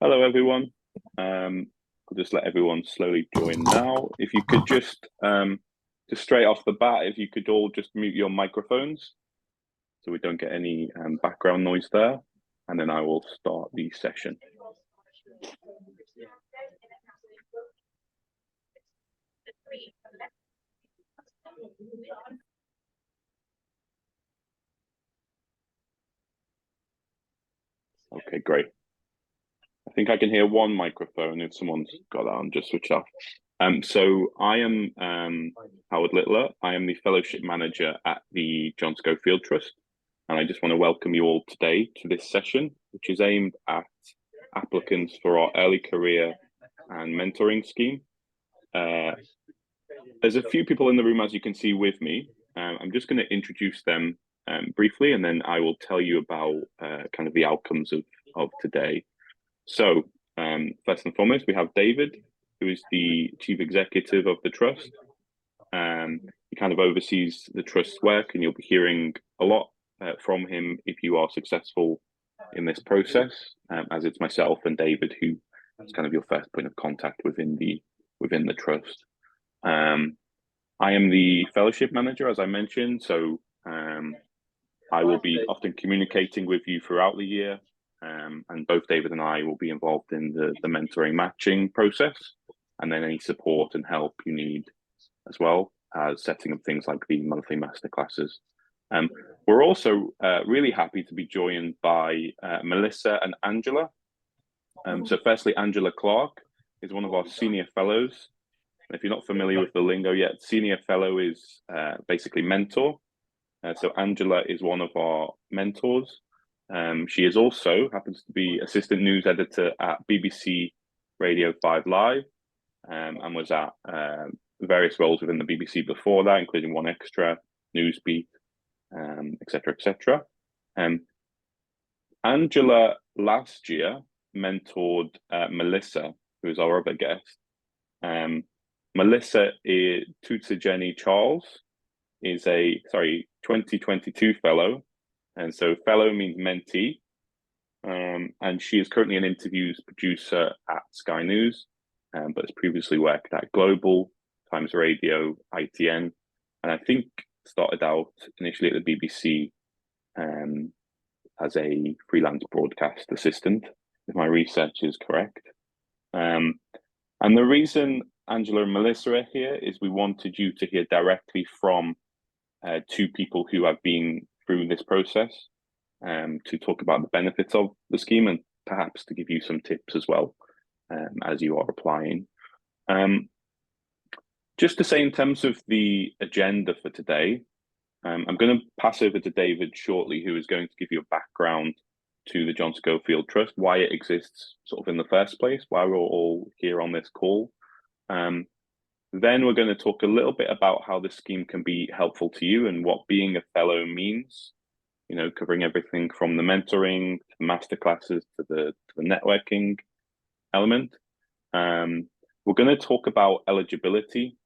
Hello, everyone. I'll just let everyone slowly join now. If you could just straight off the bat, if you could all just mute your microphones so we don't get any background noise there, and then I will start the session. Okay, great. I think I can hear one microphone. If someone's got that on, just switch off. So I am Howard Littler. I am the Fellowship Manager at the John Schofield Trust, and I just want to welcome you all today to this session, which is aimed at applicants for our early career and mentoring scheme. There's a few people in the room, as you can see, with me. I'm just going to introduce them briefly, and then I will tell you about kind of the outcomes of today. So first and foremost, we have David, who is the Chief Executive of the Trust. He kind of oversees the Trust's work, and you'll be hearing a lot from him if you are successful in this process, as it's myself and David who is kind of your first point of contact within the Trust. I am the Fellowship Manager, as I mentioned, so I will be often communicating with you throughout the year. And both David and I will be involved in the mentoring matching process, and then any support and help you need, as well as setting up things like the monthly masterclasses. We're also really happy to be joined by Melissa and Angela. So firstly, Angela Clark is one of our senior fellows. And if you're not familiar with the lingo yet, senior fellow is basically mentor. So Angela is one of our mentors. She is also happens to be assistant news editor at BBC Radio 5 Live, and was at various roles within the BBC before that, including One Extra, Newsbeat, etc., etc. Angela last year mentored Melissa, who is our other guest. Melissa Tutsa Jenny Charles is a 2022 fellow. And so fellow means mentee. And she is currently an interviews producer at Sky News, but has previously worked at Global, Times Radio, ITN, and I think started out initially at the BBC as a freelance broadcast assistant, if my research is correct. And the reason Angela and Melissa are here is we wanted you to hear directly from two people who have been through this process, to talk about the benefits of the scheme and perhaps to give you some tips as well as you are applying. Just to say, in terms of the agenda for today, I'm going to pass over to David shortly, who is going to give you a background to the John Schofield Trust, why it exists sort of in the first place, why we're all here on this call. Then we're going to talk a little bit about how the scheme can be helpful to you and what being a fellow means, you know, covering everything from the mentoring to the masterclasses to the networking element. We're going to talk about eligibility,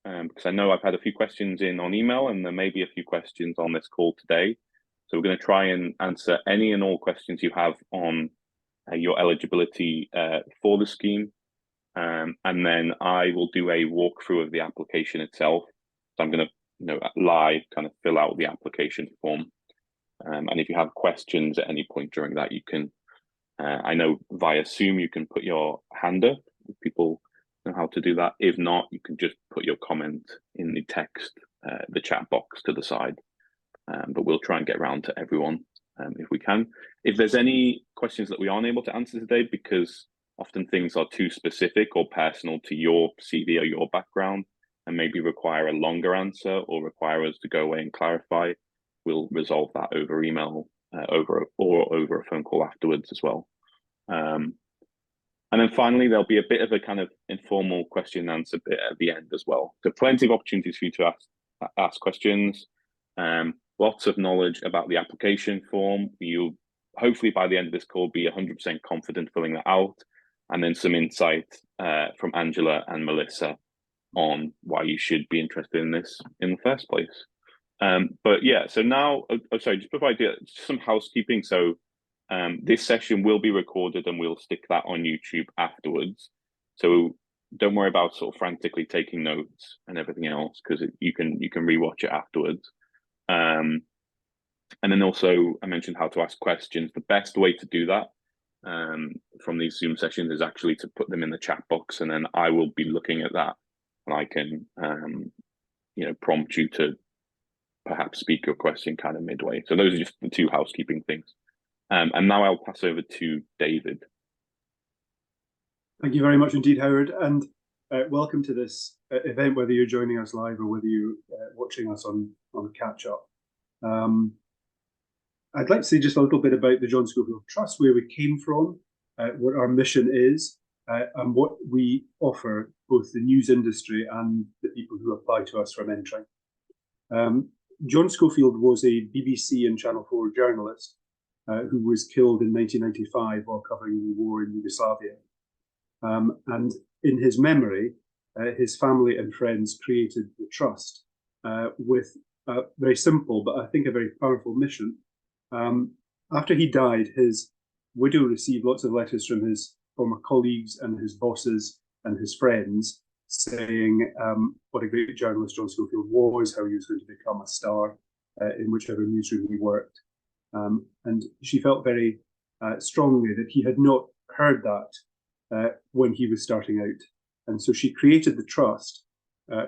because I know I've had a few questions in on email, and there may be a few questions on this call today. So we're going to try and answer any and all questions you have on your eligibility for the scheme. And then I will do a walkthrough of the application itself. So I'm going to, live kind of fill out the application form. And if you have questions at any point during that, you can, I know via Zoom, you can put your hand up if people know how to do that. If not, you can just put your comment in the text, the chat box to the side. But we'll try and get around to everyone if we can. If there's any questions that we aren't able to answer today, because often things are too specific or personal to your CV or your background and maybe require a longer answer or require us to go away and clarify, we'll resolve that over email, over a phone call afterwards as well. And then finally, there'll be a bit of a kind of informal question and answer bit at the end as well. So plenty of opportunities for you to ask questions. Lots of knowledge about the application form. You'll hopefully by the end of this call be 100% confident filling that out, and then some insight from Angela and Melissa on why you should be interested in this in the first place. But yeah, so now, just before I do some housekeeping. So This session will be recorded and we'll stick that on YouTube afterwards. So don't worry about sort of frantically taking notes and everything else, because you can rewatch it afterwards. And then also I mentioned how to ask questions. The best way to do that from these Zoom sessions is actually to put them in the chat box, and then I will be looking at that and I can prompt you to perhaps speak your question kind of midway. So those are just the two housekeeping things. And now I'll pass over to David. Thank you very much indeed, Howard, and welcome to this event, whether you're joining us live or whether you're watching us on catch-up. I'd like to say just a little bit about the John Schofield Trust, where we came from, what our mission is, and what we offer both the news industry and the people who apply to us for mentoring. John Schofield was a BBC and Channel 4 journalist who was killed in 1995 while covering the war in Yugoslavia. And in his memory, his family and friends created the Trust with a very simple, but I think a very powerful mission. After he died, his widow received lots of letters from his former colleagues and his bosses and his friends saying what a great journalist John Schofield was, how he was going to become a star in whichever newsroom he worked. And she felt very strongly that he had not heard that when he was starting out. And so she created the Trust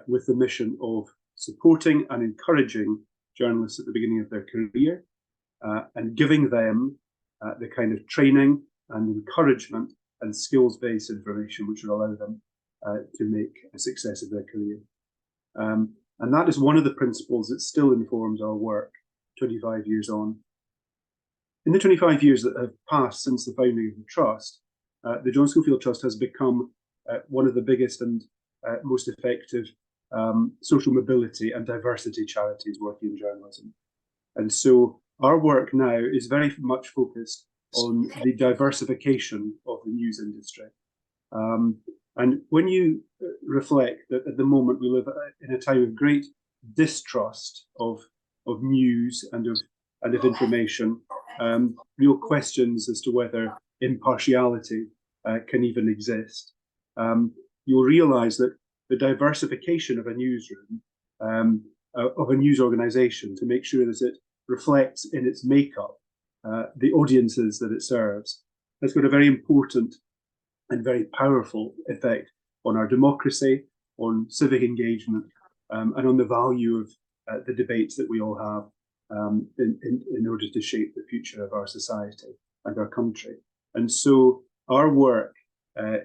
with the mission of supporting and encouraging journalists at the beginning of their career and giving them the kind of training and encouragement and skills-based information which will allow them to make a success of their career. And that is one of the principles that still informs our work 25 years on. In the 25 years that have passed since the founding of the Trust, the John Schofield Trust has become one of the biggest and most effective social mobility and diversity charities working in journalism. And so our work now is very much focused on the diversification of the news industry. And when you reflect that at the moment we live in a time of great distrust of news and of information, real questions as to whether impartiality can even exist, you'll realize that the diversification of a newsroom, of a news organization, to make sure that it reflects in its makeup the audiences that it serves, has got a very important and very powerful effect on our democracy, on civic engagement, and on the value of the debates that we all have in order to shape the future of our society and our country. And so our work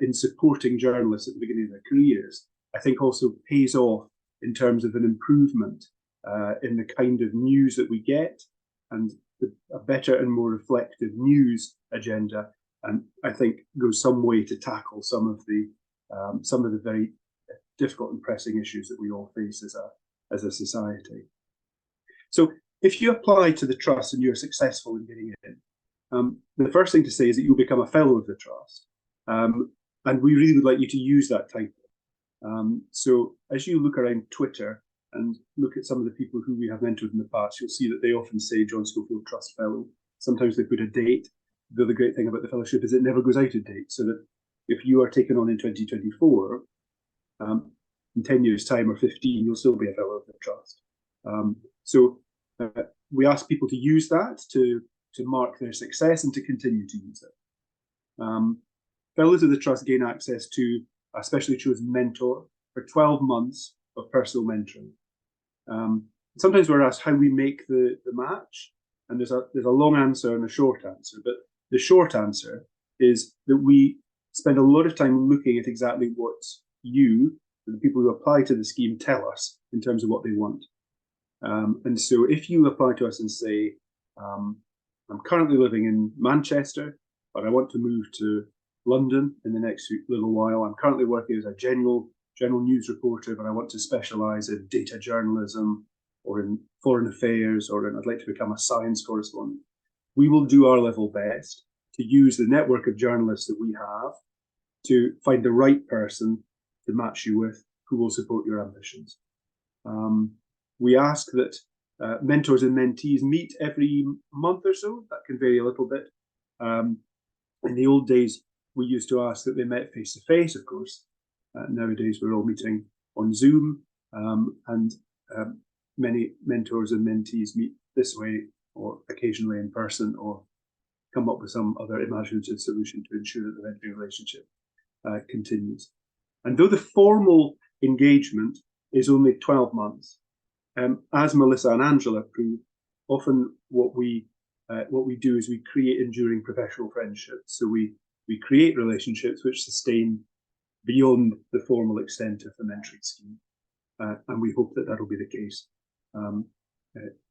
in supporting journalists at the beginning of their careers, I think also pays off in terms of an improvement in the kind of news that we get, and a better and more reflective news agenda, and I think goes some way to tackle some of the very difficult and pressing issues that we all face as a society. So if you apply to the Trust and you're successful in getting in, the first thing to say is that you'll become a fellow of the Trust, and we really would like you to use that title. So as you look around Twitter and look at some of the people who we have mentored in the past, you'll see that they often say John Schofield Trust Fellow. Sometimes they put a date. The other great thing about the fellowship is it never goes out of date, so that if you are taken on in 2024, in 10 years' time or 15, you'll still be a fellow of the Trust. So we ask people to use that to mark their success and to continue to use it. Fellows of the Trust gain access to a specially chosen mentor for 12 months of personal mentoring. Sometimes we're asked how we make the match, and there's a long answer and a short answer, but the short answer is that we spend a lot of time looking at exactly what you, the people who apply to the scheme, tell us in terms of what they want. And so if you apply to us and say, I'm currently living in Manchester, but I want to move to London in the next little while. I'm currently working as a general news reporter, but I want to specialize in data journalism or in foreign affairs, or I'd like to become a science correspondent. We will do our level best to use the network of journalists that we have to find the right person to match you with who will support your ambitions. We ask that mentors and mentees meet every month or so. That can vary a little bit. In the old days, we used to ask that they met face to face, of course. Nowadays, we're all meeting on Zoom, and many mentors and mentees meet this way, or occasionally in person, or come up with some other imaginative solution to ensure that the mentoring relationship continues. And though the formal engagement is only 12 months, as Melissa and Angela proved, often what we do is we create enduring professional friendships. So we create relationships which sustain beyond the formal extent of the mentoring scheme, and we hope that that'll be the case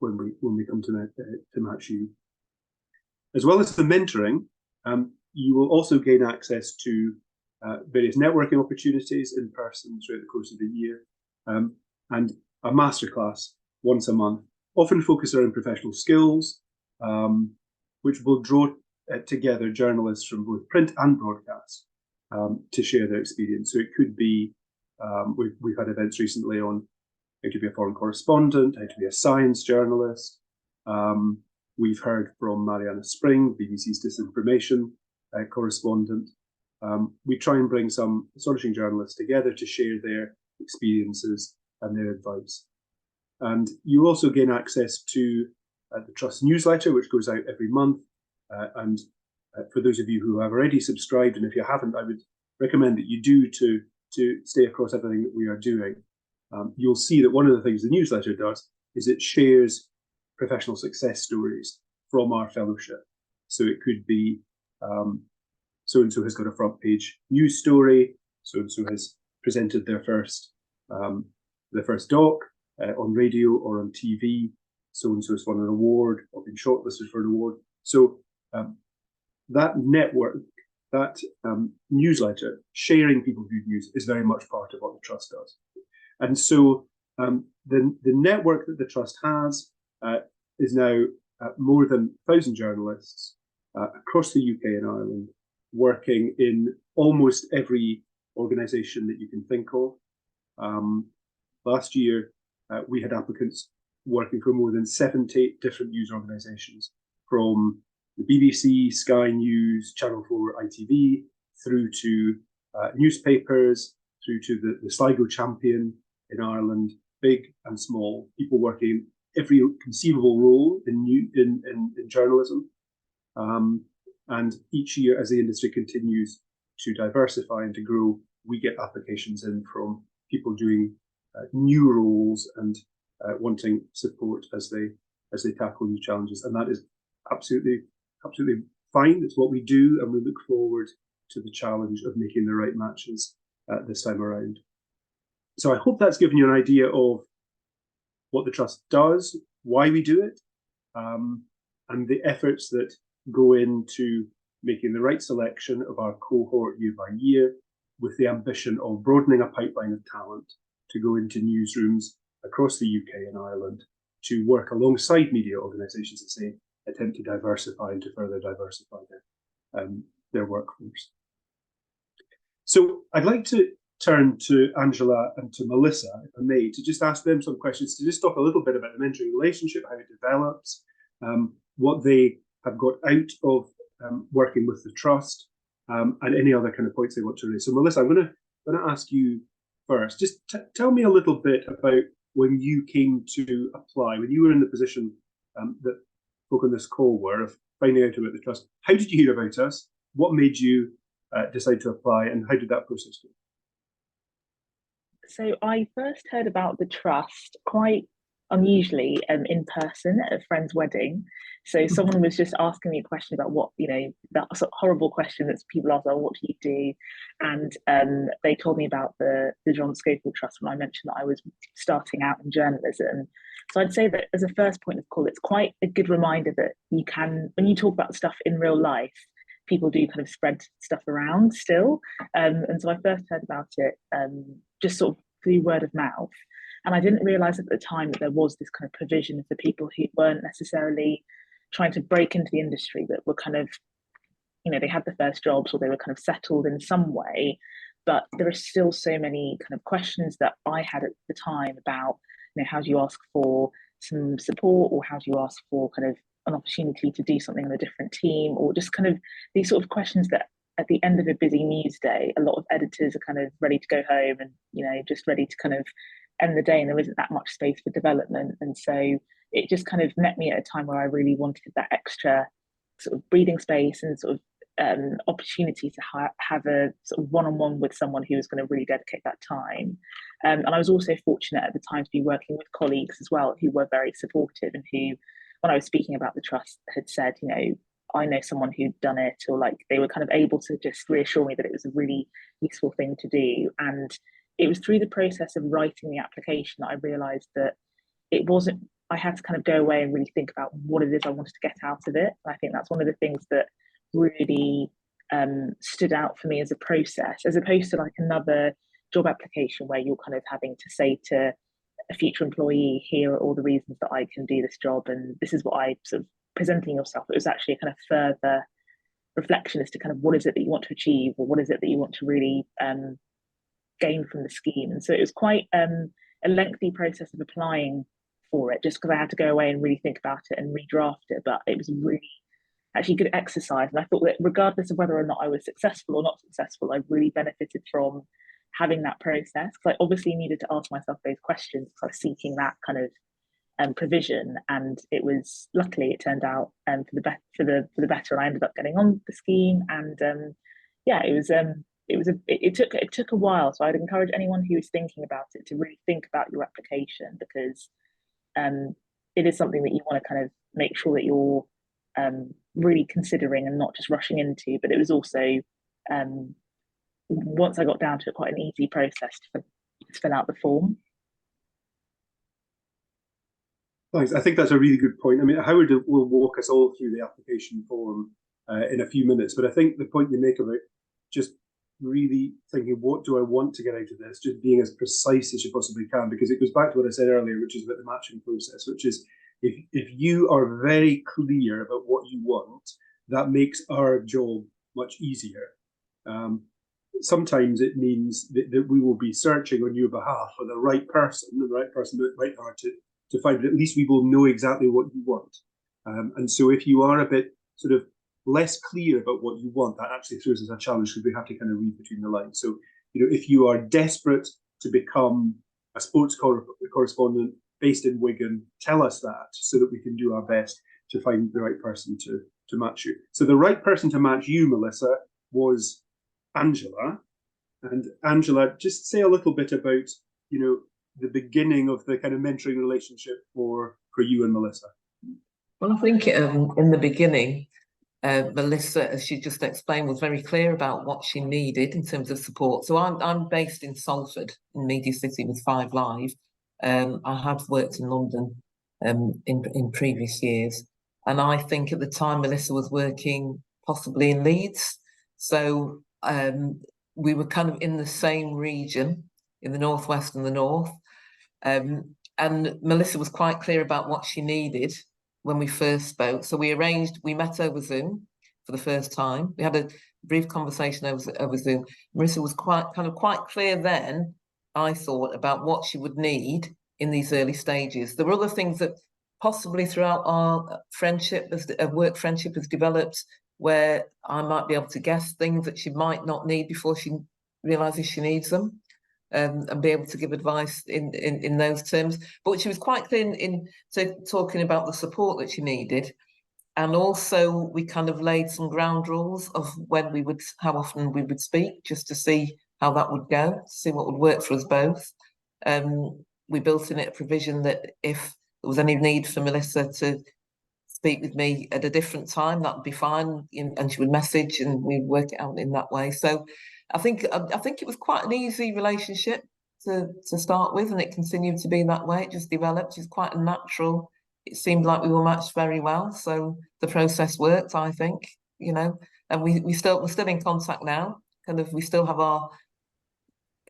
when we come to match you. As well as the mentoring, you will also gain access to various networking opportunities in person throughout the course of the year, and a masterclass once a month, often focused around professional skills, which will draw together journalists from both print and broadcast to share their experience. So it could be, we've had events recently on how to be a foreign correspondent, how to be a science journalist. We've heard from Mariana Spring, BBC's disinformation correspondent. We try and bring some astonishing journalists together to share their experiences and their advice. And you also gain access to the Trust newsletter, which goes out every month. And for those of you who have already subscribed, and if you haven't, I would recommend that you do to stay across everything that we are doing. You'll see that one of the things the newsletter does is it shares professional success stories from our fellowship. So it could be so-and-so has got a front page news story, so-and-so has presented their first doc on radio or on TV, so-and-so has won an award or been shortlisted for an award. So that network, that newsletter, sharing people's good news is very much part of what the Trust does. And so the network that the Trust has is now more than 1,000 journalists across the UK and Ireland, working in almost every organisation that you can think of. Last year, we had applicants working for more than 70 different news organisations, from the BBC, Sky News, Channel 4, ITV, through to newspapers, through to the Sligo Champion in Ireland, big and small, people working every conceivable role in journalism. And each year, as the industry continues to diversify and to grow, we get applications in from people doing new roles and wanting support as they tackle new challenges. And that is absolutely fine. It's what we do, and we look forward to the challenge of making the right matches this time around. So I hope that's given you an idea of what the Trust does, why we do it, and the efforts that go into making the right selection of our cohort year by year, with the ambition of broadening a pipeline of talent to go into newsrooms across the UK and Ireland to work alongside media organisations as they attempt to diversify and to further diversify their workforce. So I'd like to turn to Angela and to Melissa, if I may, to just ask them some questions, to just talk a little bit about the mentoring relationship, how it develops, what they have got out of working with the Trust, and any other kind of points they want to raise. So Melissa, I'm going to ask you first. Just tell me a little bit about when you came to apply, when you were in the position that folk on this call were, of finding out about the Trust. How did you hear about us? What made you decide to apply, and how did that process go? So I first heard about the Trust quite unusually in person at a friend's wedding. So someone was just asking me a question about what, that sort of horrible question that people ask, what do you do? And they told me about the John Schofield Trust when I mentioned that I was starting out in journalism. So I'd say that as a first point of call, it's quite a good reminder that you can, when you talk about stuff in real life, people do kind of spread stuff around still. And so I first heard about it just sort of through word of mouth. And I didn't realise at the time that there was this kind of provision for people who weren't necessarily trying to break into the industry, but were kind of, they had the first jobs, or they were kind of settled in some way. But there are still so many kind of questions that I had at the time about, how do you ask for some support, or how do you ask for kind of an opportunity to do something in a different team, or just kind of these sort of questions that at the end of a busy news day, a lot of editors are kind of ready to go home and, you know, just ready to kind of end the day, and there isn't that much space for development. And so it just kind of met me at a time where I really wanted that extra sort of breathing space and sort of opportunity to have a sort of one-on-one with someone who was going to really dedicate that time. And I was also fortunate at the time to be working with colleagues as well who were very supportive, and who, when I was speaking about the trust, had said, you know, I know someone who'd done it, or like they were kind of able to just reassure me that it was a really useful thing to do. And it was through the process of writing the application that I realised that it wasn't, I had to kind of go away and really think about what it is I wanted to get out of it. I think that's one of the things that really stood out for me as a process, as opposed to like another job application where you're kind of having to say to a future employee, here are all the reasons that I can do this job, and this is what I sort of presenting yourself. It was actually a kind of further reflection as to kind of what is it that you want to achieve, or what is it that you want to really gain from the scheme. And so it was quite a lengthy process of applying for it, just because I had to go away and really think about it and redraft it. But it was really actually good exercise, and I thought that regardless of whether or not I was successful or not successful, I really benefited from having that process, because I obviously needed to ask myself those questions because I was seeking that kind of provision. And it was, luckily it turned out for the better, and I ended up getting on the scheme. And yeah, it took a while. So I'd encourage anyone who is thinking about it to really think about your application, because it is something that you want to kind of make sure that you're really considering and not just rushing into. But it was also, once I got down to it, quite an easy process to fill out the form. Thanks. I think that's a really good point. I mean, Howard will walk us all through the application form in a few minutes, but I think the point you make about just really thinking, what do I want to get out of this? Just being as precise as you possibly can, because it goes back to what I said earlier, which is about the matching process, which is if you are very clear about what you want, that makes our job much easier. Sometimes it means that we will be searching on your behalf for the right person that right hard to find, but at least we will know exactly what you want. And so if you are a bit sort of less clear about what you want, that actually throws us a challenge, because we have to kind of read between the lines. So, you know, if you are desperate to become a sports correspondent based in Wigan, tell us that so that we can do our best to find the right person to match you. So the right person to match you, Melissa, was Angela. And Angela, just say a little bit about, you know, the beginning of the kind of mentoring relationship for you and Melissa. Well, I think in the beginning, Melissa, as she just explained, was very clear about what she needed in terms of support. So I'm based in Salford, in Media City, with 5 Live. I have worked in London in previous years, and I think at the time Melissa was working possibly in Leeds. So we were kind of in the same region, in the northwest and the north. And Melissa was quite clear about what she needed when we first spoke. So we met over Zoom for the first time. We had a brief conversation over Zoom. Melissa was quite clear then, I thought, about what she would need in these early stages. There were other things that possibly throughout our friendship, as work friendship has developed, where I might be able to guess things that she might not need before she realises she needs them. And be able to give advice in those terms. But she was quite clear in talking about the support that she needed. And also we kind of laid some ground rules of how often we would speak, just to see how that would go, to see what would work for us both. We built in it a provision that if there was any need for Melissa to speak with me at a different time, that would be fine. And she would message and we'd work it out in that way. So I think it was quite an easy relationship to start with, and it continued to be that way. It just developed. It's quite a natural. It seemed like we were matched very well, so the process worked, I think, you know. And we're still in contact now. Kind of, we still have our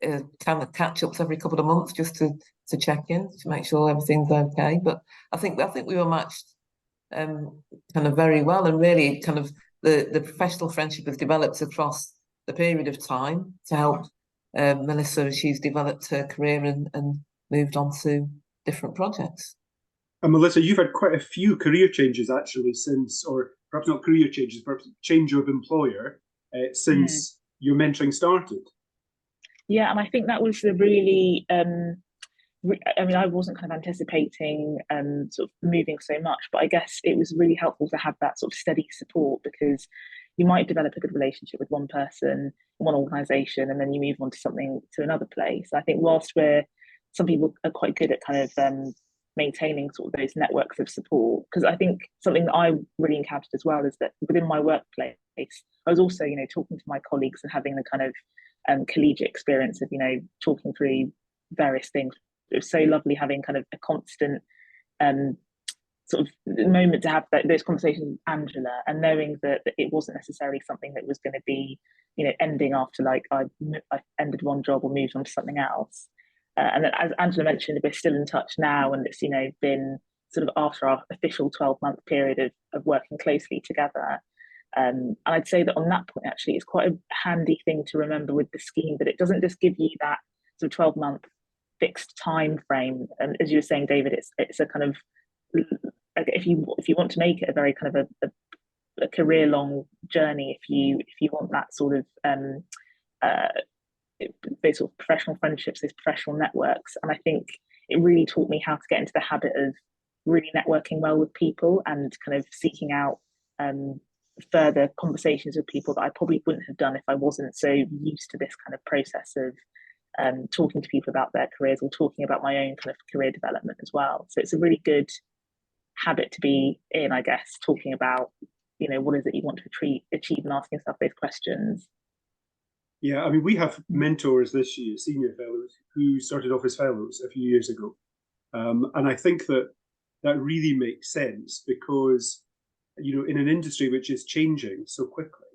kind of catch ups every couple of months just to check in to make sure everything's okay. But I think we were matched kind of very well, and really kind of the professional friendship has developed across the period of time to help Melissa as she's developed her career and moved on to different projects. And Melissa, you've had quite a few career changes actually since, or perhaps not career changes, perhaps change of employer since your mentoring started. Yeah, and I think that was a really I mean, I wasn't kind of anticipating sort of moving so much, but I guess it was really helpful to have that sort of steady support, because you might develop a good relationship with one person in one organisation, and then you move on to another place. I think whilst some people are quite good at kind of maintaining sort of those networks of support, because I think something that I really encountered as well is that within my workplace, I was also, talking to my colleagues and having the kind of collegiate experience of, talking through various things. It was so lovely having kind of a constant sort of moment to have those conversations with Angela, and knowing that it wasn't necessarily something that was going to be, ending after like I ended one job or moved on to something else. And then, as Angela mentioned, we're still in touch now, and it's been sort of after our official 12-month period of working closely together. And I'd say that on that point, actually, it's quite a handy thing to remember with the scheme, that it doesn't just give you that sort of 12-month fixed time frame. And as you were saying, David, it's a kind of, if you want to make it a very kind of a career long journey, if you want that sort of those sort of professional friendships, those professional networks. And I think it really taught me how to get into the habit of really networking well with people, and kind of seeking out further conversations with people that I probably wouldn't have done if I wasn't so used to this kind of process of talking to people about their careers, or talking about my own kind of career development as well. So it's a really good habit to be in, I guess, talking about, what is it you want to achieve, and asking yourself those questions. Yeah, I mean, we have mentors this year, senior fellows, who started off as fellows a few years ago. And I think that really makes sense, because, in an industry which is changing so quickly,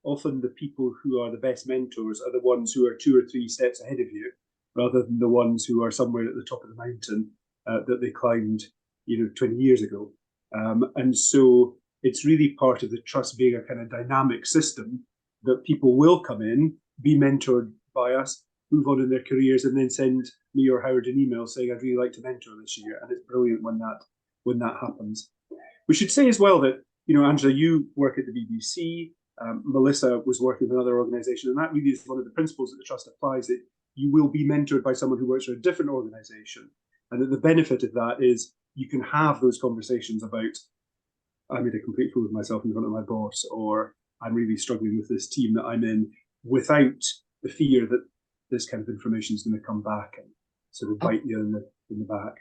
often the people who are the best mentors are the ones who are 2 or 3 steps ahead of you, rather than the ones who are somewhere at the top of the mountain that they climbed, 20 years ago. And so it's really part of the trust being a kind of dynamic system, that people will come in, be mentored by us, move on in their careers, and then send me or Howard an email saying, I'd really like to mentor this year. And it's brilliant when that happens. We should say as well that, Angela, you work at the BBC, Melissa was working with another organisation, and that really is one of the principles that the Trust applies, that you will be mentored by someone who works for a different organisation. And that the benefit of that is you can have those conversations about, I made a complete fool of myself in front of my boss, or I'm really struggling with this team that I'm in, without the fear that this kind of information is going to come back and sort of bite you in the back.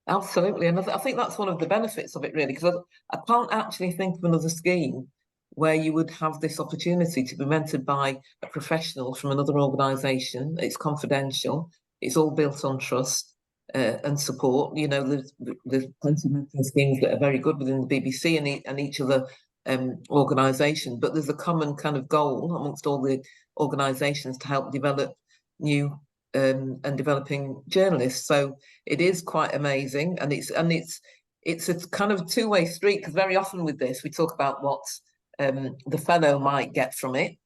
Absolutely, and I think that's one of the benefits of it, really, because I can't actually think of another scheme where you would have this opportunity to be mentored by a professional from another organisation. It's confidential, it's all built on trust and support. There's plenty of mentoring schemes that are very good within the BBC and each other organisation, but there's a common kind of goal amongst all the organisations to help develop new and developing journalists. So it is quite amazing, and it's a kind of two-way street, because very often with this we talk about what the fellow might get from it,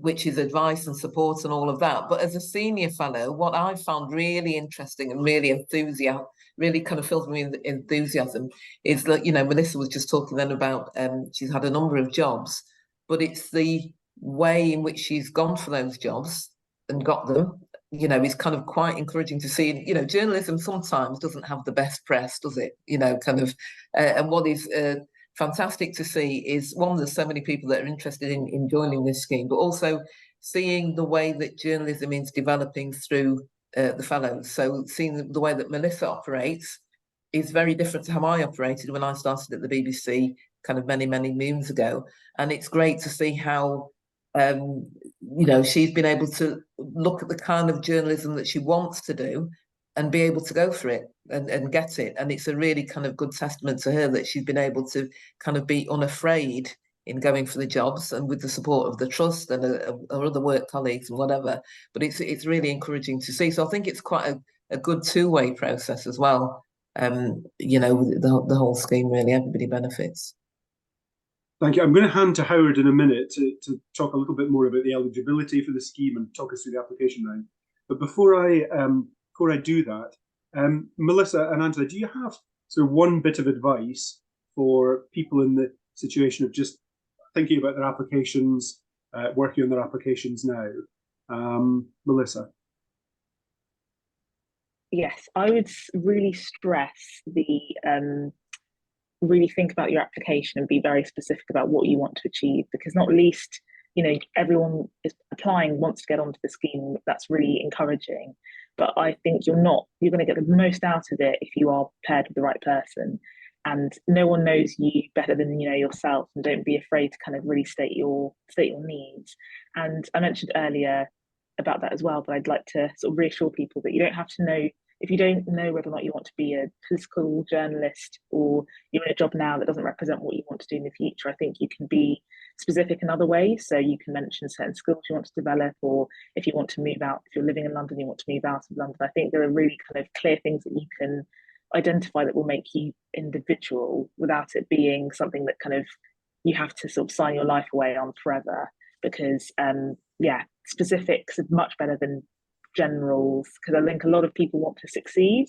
which is advice and support and all of that. But as a senior fellow, what I found really interesting and really kind of fills me with enthusiasm is that, Melissa was just talking then about she's had a number of jobs, but it's the way in which she's gone for those jobs and got them, is kind of quite encouraging to see. Journalism sometimes doesn't have the best press, does it? And what is fantastic to see is, one, there's so many people that are interested in joining this scheme, but also seeing the way that journalism is developing through the fellows. So seeing the way that Melissa operates is very different to how I operated when I started at the BBC kind of many, many moons ago. And it's great to see how she's been able to look at the kind of journalism that she wants to do and be able to go for it and get it. And it's a really kind of good testament to her that she's been able to kind of be unafraid in going for the jobs, and with the support of the Trust and her other work colleagues and whatever. But it's really encouraging to see. So I think it's quite a good two-way process as well. The whole scheme, really, everybody benefits. Thank you. I'm going to hand to Howard in a minute to talk a little bit more about the eligibility for the scheme and talk us through the application round. But before I do that, Melissa and Angela, do you have So one bit of advice for people in the situation of just thinking about their applications, working on their applications now. Melissa. Yes, I would really stress the really think about your application and be very specific about what you want to achieve, because not least, everyone is applying, wants to get onto the scheme. That's really encouraging, but I think you're going to get the most out of it if you are paired with the right person, and no one knows you better than yourself. And don't be afraid to kind of really state your needs. And I mentioned earlier about that as well, but I'd like to sort of reassure people that you don't have to know. If you don't know whether or not you want to be a political journalist, or you're in a job now that doesn't represent what you want to do in the future, I think you can be specific in other ways. So you can mention certain skills you want to develop, or if you want to move out, if you're living in London, you want to move out of London. I think there are really kind of clear things that you can identify that will make you individual without it being something that kind of you have to sort of sign your life away on forever. Because specifics are much better than generals, because I think a lot of people want to succeed,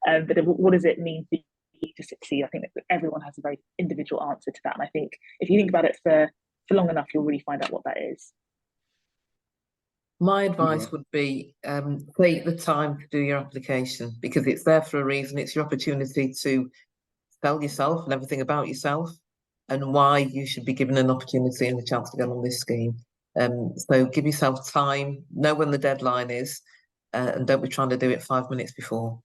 but what does it mean for you to succeed? I think that everyone has a very individual answer to that, and I think if you think about it for long enough, you'll really find out what that is. My advice would be take the time to do your application, because it's there for a reason. It's your opportunity to sell yourself and everything about yourself, and why you should be given an opportunity and a chance to get on this scheme. So give yourself time, know when the deadline is, and don't be trying to do it 5 minutes before.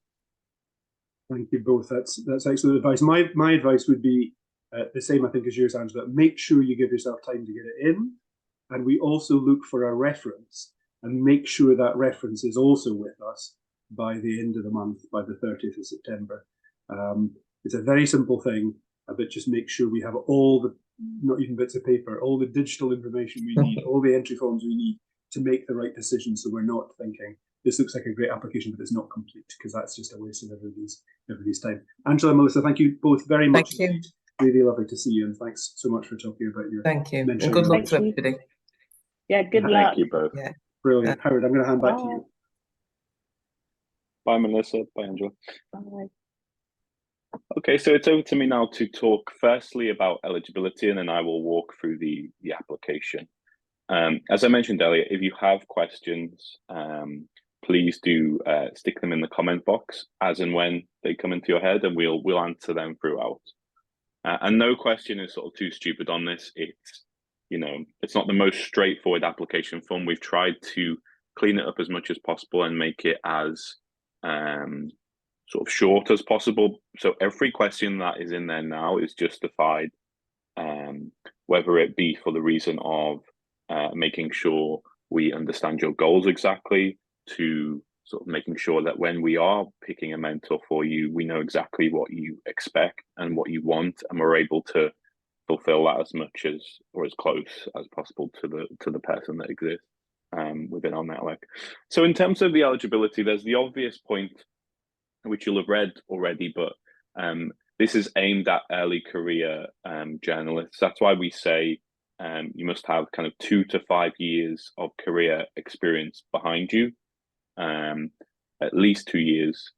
Thank you both. That's excellent advice. My advice would be the same, I think, as yours, Angela. Make sure you give yourself time to get it in, and we also look for a reference, and make sure that reference is also with us by the end of the month, by the 30th of September. It's a very simple thing, but just make sure we have all the, not even bits of paper, all the digital information we need, all the entry forms we need to make the right decision, so we're not thinking, this looks like a great application, but it's not complete, because that's just a waste of everybody's time. Angela and Melissa, thank you both very much. Thank you. Really lovely to see you, and thanks so much for talking about your And good luck to everybody. Yeah, good luck. Thank you both. Yeah. Brilliant. Howard, I'm going to hand back to you. Bye, Melissa. Bye, Angela. Bye. Okay, so it's over to me now to talk firstly about eligibility, and then I will walk through the application. As I mentioned earlier, if you have questions, please do stick them in the comment box as and when they come into your head, and we'll answer them throughout. And no question is sort of too stupid on this. It's not the most straightforward application form. We've tried to clean it up as much as possible and make it as sort of short as possible. So every question that is in there now is justified, whether it be for the reason of making sure we understand your goals exactly, to sort of making sure that when we are picking a mentor for you, we know exactly what you expect and what you want, and we're able to fulfill that as much as, or as close as possible to the person that exists within our network. So in terms of the eligibility, there's the obvious point, which you'll have read already, but this is aimed at early career journalists. That's why we say you must have kind of 2 to 5 years of career experience behind you, at least 2 years,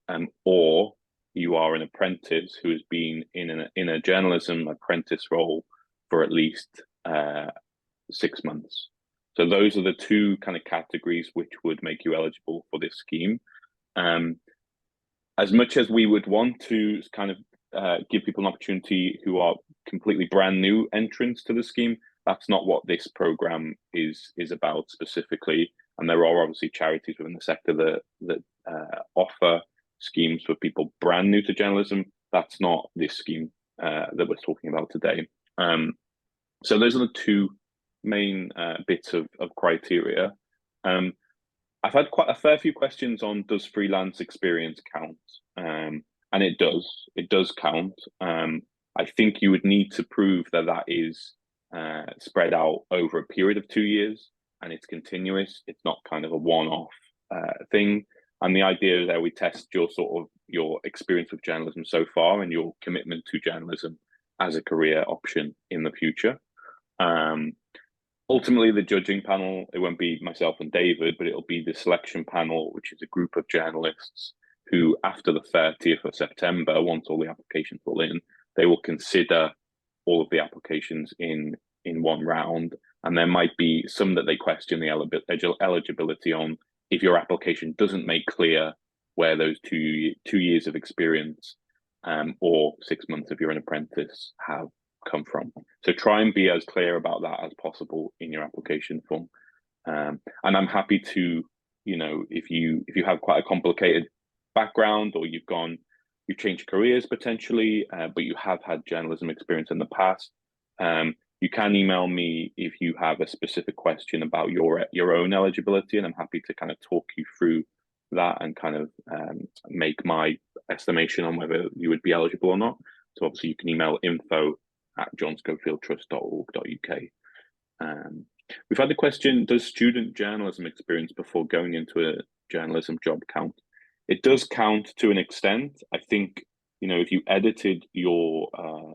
or you are an apprentice who has been in a journalism apprentice role for at least 6 months. So those are the two kind of categories which would make you eligible for this scheme. As much as we would want to kind of give people an opportunity who are completely brand new entrants to the scheme, that's not what this program is about specifically. And there are obviously charities within the sector that offer schemes for people brand new to journalism. That's not this scheme that we're talking about today. So those are the two main bits of criteria. I've had quite a fair few questions on, does freelance experience count? And it does count. I think you would need to prove that is spread out over a period of 2 years, and it's continuous. It's not kind of a one-off thing. And the idea there, we test your experience with journalism so far and your commitment to journalism as a career option in the future. Ultimately, the judging panel, it won't be myself and David, but it'll be the selection panel, which is a group of journalists who after the 30th of September, once all the applications are in, they will consider all of the applications in one round. And there might be some that they question the eligibility on if your application doesn't make clear where those two years of experience or 6 months if you're an apprentice have come from. So try and be as clear about that as possible in your application form. And I'm happy to, if you have quite a complicated background, or you've changed careers potentially, but you have had journalism experience in the past, you can email me if you have a specific question about your own eligibility, and I'm happy to kind of talk you through that and kind of make my estimation on whether you would be eligible or not. So obviously you can email info@johnscofieldtrust.org.uk. We've had the question, does student journalism experience before going into a journalism job count? It does count to an extent. I think, if you edited your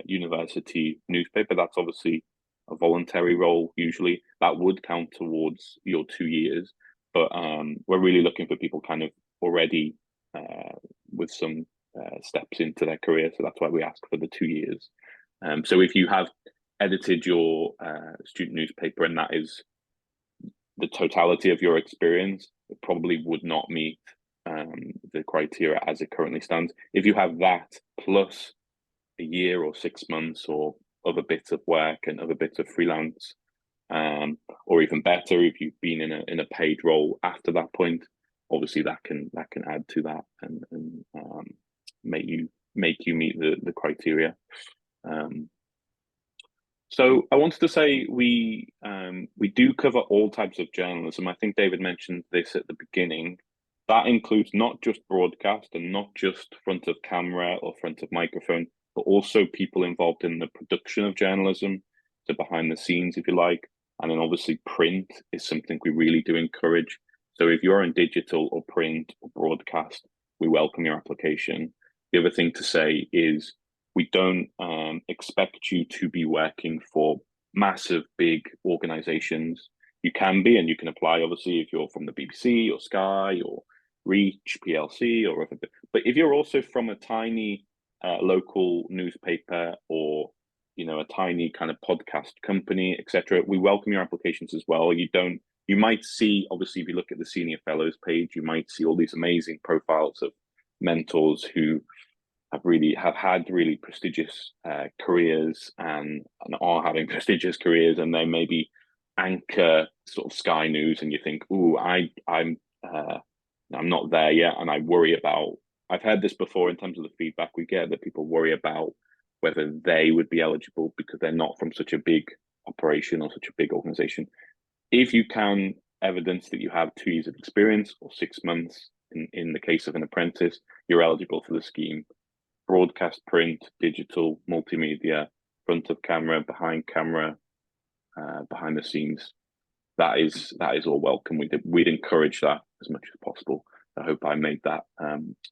university newspaper, that's obviously a voluntary role usually, that would count towards your 2 years. But we're really looking for people kind of already with some steps into their career. So that's why we ask for the 2 years. So if you have edited your student newspaper and that is the totality of your experience, it probably would not meet the criteria as it currently stands. If you have that plus a year or 6 months or other bits of work and other bits of freelance, or even better, if you've been in a paid role after that point, obviously that can add to that and make you meet the criteria. So I wanted to say we do cover all types of journalism. I think David mentioned this at the beginning. That includes not just broadcast and not just front of camera or front of microphone, but also people involved in the production of journalism, so behind the scenes, if you like. And then obviously print is something we really do encourage. So if you're in digital or print or broadcast, we welcome your application. The other thing to say is we don't expect you to be working for massive, big organizations. You can be, and you can apply, obviously, if you're from the BBC or Sky or Reach PLC or other. But if you're also from a tiny local newspaper or a tiny kind of podcast company, etc., we welcome your applications as well. You might see, obviously, if you look at the senior fellows page, you might see all these amazing profiles of mentors who have had really prestigious careers and are having prestigious careers, and they maybe anchor sort of Sky News, and you think, "Ooh, I'm not there yet," and I worry about. I've heard this before in terms of the feedback we get, that people worry about whether they would be eligible because they're not from such a big operation or such a big organization. If you can evidence that you have 2 years of experience or 6 months, in the case of an apprentice, you're eligible for the scheme. Broadcast, print, digital, multimedia, front of camera, behind the scenes. That is all welcome. We'd encourage that as much as possible. I hope I made that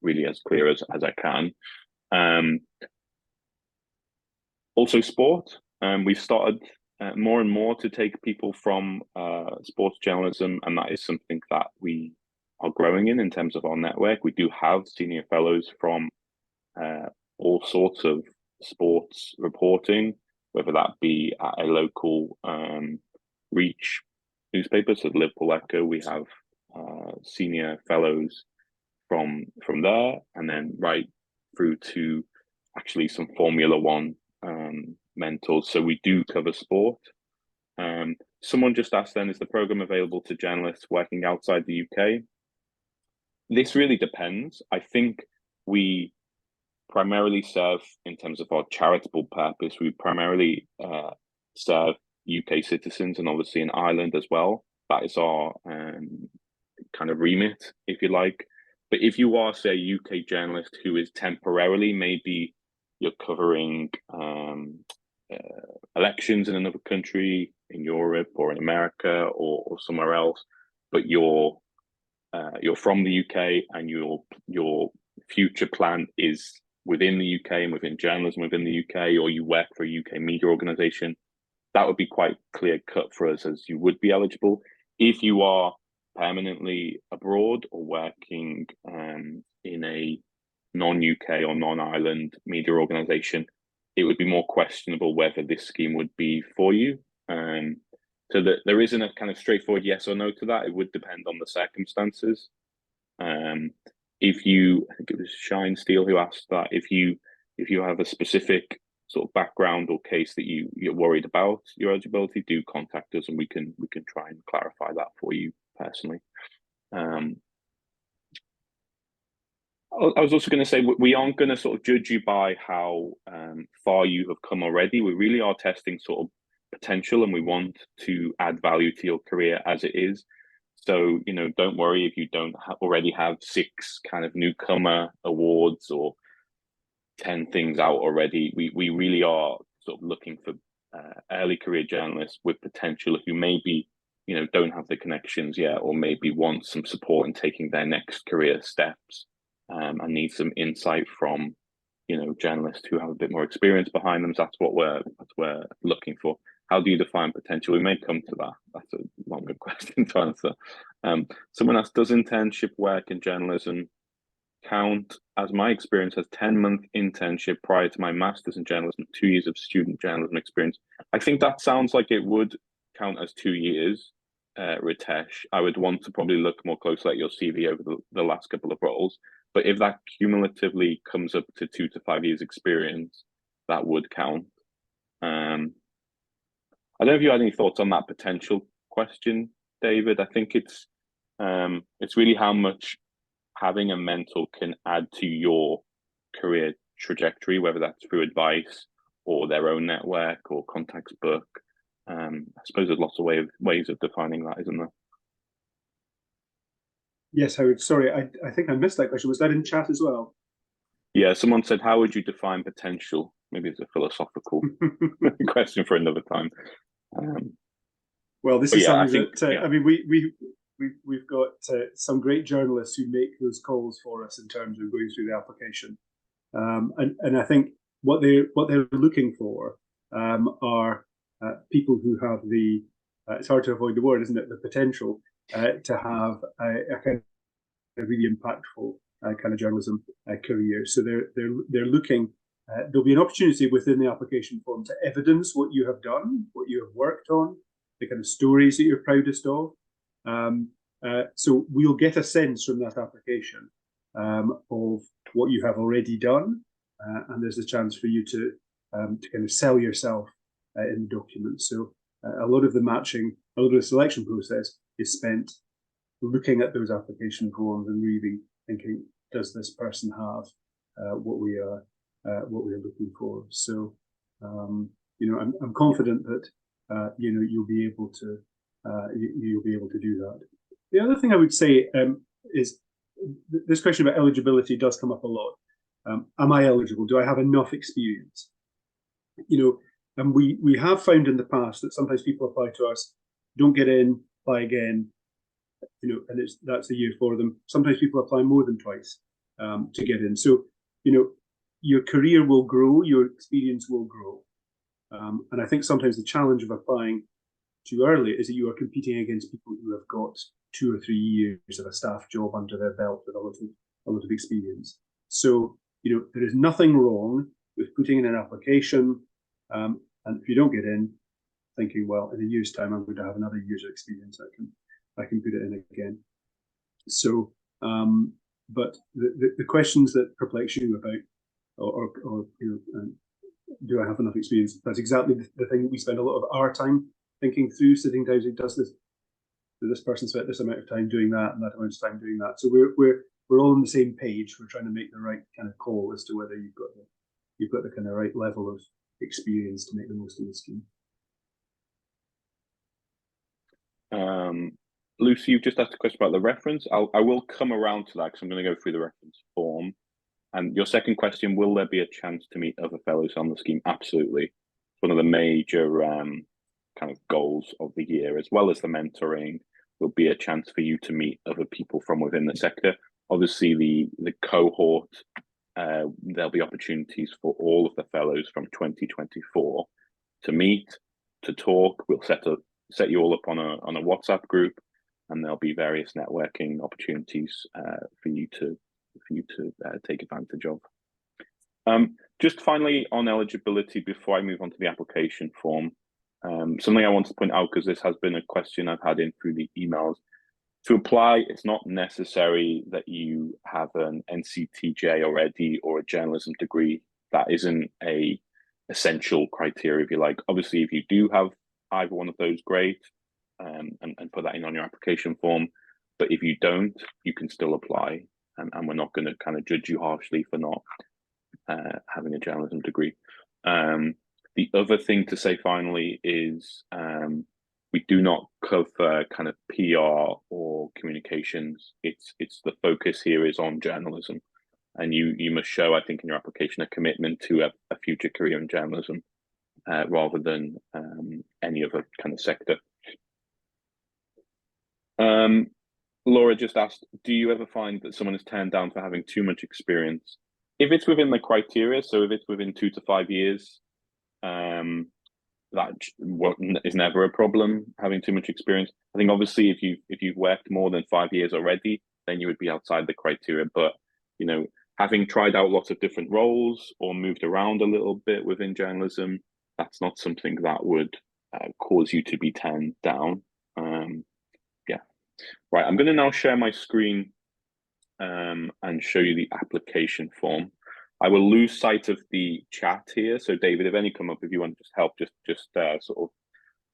really as clear as I can. Also sport. We've started more and more to take people from sports journalism, and that is something that we are growing in terms of our network. We do have senior fellows from all sorts of sports reporting, whether that be at a local Reach newspaper, so the Liverpool Echo. We have senior fellows from there, and then right through to actually some Formula One mentors. So we do cover sport. Someone just asked then, is the program available to journalists working outside the UK? This really depends. I think we primarily serve, in terms of our charitable purpose, we primarily serve UK citizens, and obviously in Ireland as well. That is our kind of remit, if you like. But if you are, say, a UK journalist who is temporarily, maybe you're covering elections in another country, in Europe or in America or somewhere else, but you're from the UK and your future plan is within the UK and within journalism within the UK, or you work for a UK media organisation, that would be quite clear cut for us, as you would be eligible. If you are permanently abroad or working in a non-UK or non-Ireland media organisation, it would be more questionable whether this scheme would be for you. So that there isn't a kind of straightforward yes or no to that. It would depend on the circumstances. If you, I think it was Shine Steel who asked that, if you have a specific sort of background or case that you're worried about your eligibility, do contact us and we can try and clarify that for you personally. I was also going to say, we aren't going to sort of judge you by how far you have come already. We really are testing sort of potential, and we want to add value to your career as it is. So, you know, don't worry if you don't already have 6 kind of newcomer awards or 10 things out already. We really are sort of looking for early career journalists with potential who maybe, you know, don't have the connections yet, or maybe want some support in taking their next career steps. And need some insight from, you know, journalists who have a bit more experience behind them. So that's what we're looking for. How do you define potential? We may come to that. That's a longer question to answer. Someone else, does internship work in journalism count? As my experience has 10-month internship prior to my master's in journalism, 2 years of student journalism experience. I think that sounds like it would count as 2 years, Ritesh. I would want to probably look more closely at your CV over the last couple of roles. But if that cumulatively comes up to 2 to 5 years experience, that would count. I don't know if you had any thoughts on that potential question, David. I think it's really how much having a mentor can add to your career trajectory, whether that's through advice or their own network or contacts book. I suppose there's lots of ways of defining that, isn't there? Yes, Howard. Sorry, I think I missed that question. Was that in chat as well? Yeah, someone said, how would you define potential? Maybe it's a philosophical question for another time. Well, this is something I mean, we've got some great journalists who make those calls for us in terms of going through the application, and I think what they're looking for are people who have the it's hard to avoid the word, isn't it? The potential to have a kind of really impactful kind of journalism career. So they're looking. There'll be an opportunity within the application form to evidence what you have done, what you have worked on, the kind of stories that you're proudest of. So we'll get a sense from that application of what you have already done, and there's a chance for you to kind of sell yourself in the document. So a lot of the matching, a lot of the selection process is spent looking at those application forms and really thinking, does this person have what we are looking for? So you know, I'm confident that you know, you'll be able to do that. The other thing I would say is this question about eligibility does come up a lot. Am I eligible? Do I have enough experience? You know, and we have found in the past that sometimes people apply to us, don't get in, apply again, you know, and that's a year for them. Sometimes people apply more than twice to get in. So, you know, your career will grow, your experience will grow. And I think sometimes the challenge of applying too early is that you are competing against people who have got 2 or 3 years of a staff job under their belt with a lot of experience. So, you know, there is nothing wrong with putting in an application, and if you don't get in, thinking, well, in a year's time, I'm going to have another year's of experience. I can put it in again. So, but the questions that perplex you about, or you know, do I have enough experience? That's exactly the thing that we spend a lot of our time thinking through, sitting down, does this person spent this amount of time doing that and that amount of time doing that? So we're all on the same page. We're trying to make the right kind of call as to whether you've got the kind of right level of experience to make the most of the scheme. Lucy, you've just asked a question about the reference. I will come around to that because I'm going to go through the reference form. And your second question, will there be a chance to meet other fellows on the scheme? Absolutely. One of the major kind of goals of the year, as well as the mentoring, will be a chance for you to meet other people from within the sector. Obviously, the cohort, there'll be opportunities for all of the fellows from 2024 to meet, to talk. We'll set you all up on a WhatsApp group, and there'll be various networking opportunities for you to take advantage of. Just finally on eligibility before I move on to the application form, something I want to point out, because this has been a question I've had in through the emails. To apply, it's not necessary that you have an NCTJ already or a journalism degree. That isn't a essential criteria, if you like. Obviously, if you do have either one of those, great, and put that in on your application form. But if you don't, you can still apply, and we're not going to kind of judge you harshly for not having a journalism degree. The other thing to say finally is we do not cover kind of PR or communications. It's the focus here is on journalism, and you must show, I think, in your application a commitment to a future career in journalism rather than any other kind of sector. Laura just asked, do you ever find that someone is turned down for having too much experience? If it's within the criteria, so if it's within 2 to 5 years, that is never a problem, having too much experience. I think obviously if you've worked more than 5 years already, then you would be outside the criteria. But you know, having tried out lots of different roles or moved around a little bit within journalism, that's not something that would cause you to be turned down. Yeah, right. I'm going to now share my screen and show you the application form. I will lose sight of the chat here. So David, if any come up, if you want to just help, just sort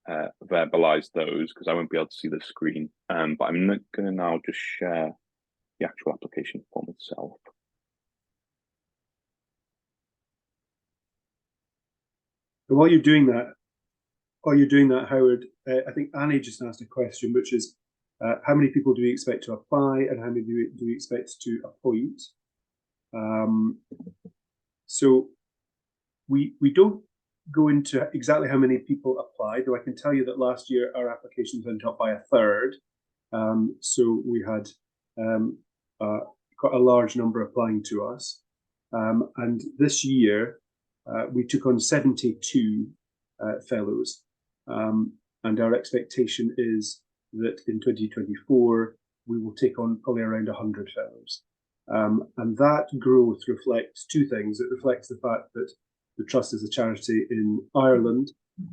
of verbalize those, because I won't be able to see the screen. But I'm going to now just share the actual application form itself. While you're doing that, Howard, I think Annie just asked a question, which is, how many people do we expect to apply, and how many do we expect to appoint? So we don't go into exactly how many people applied, though I can tell you that last year our applications went up by 1/3. So we had quite a large number applying to us. And this year we took on 72 fellows. And our expectation is that in 2024, we will take on probably around 100 fellows. And that growth reflects two things. It reflects the fact that the Trust is a charity in Ireland,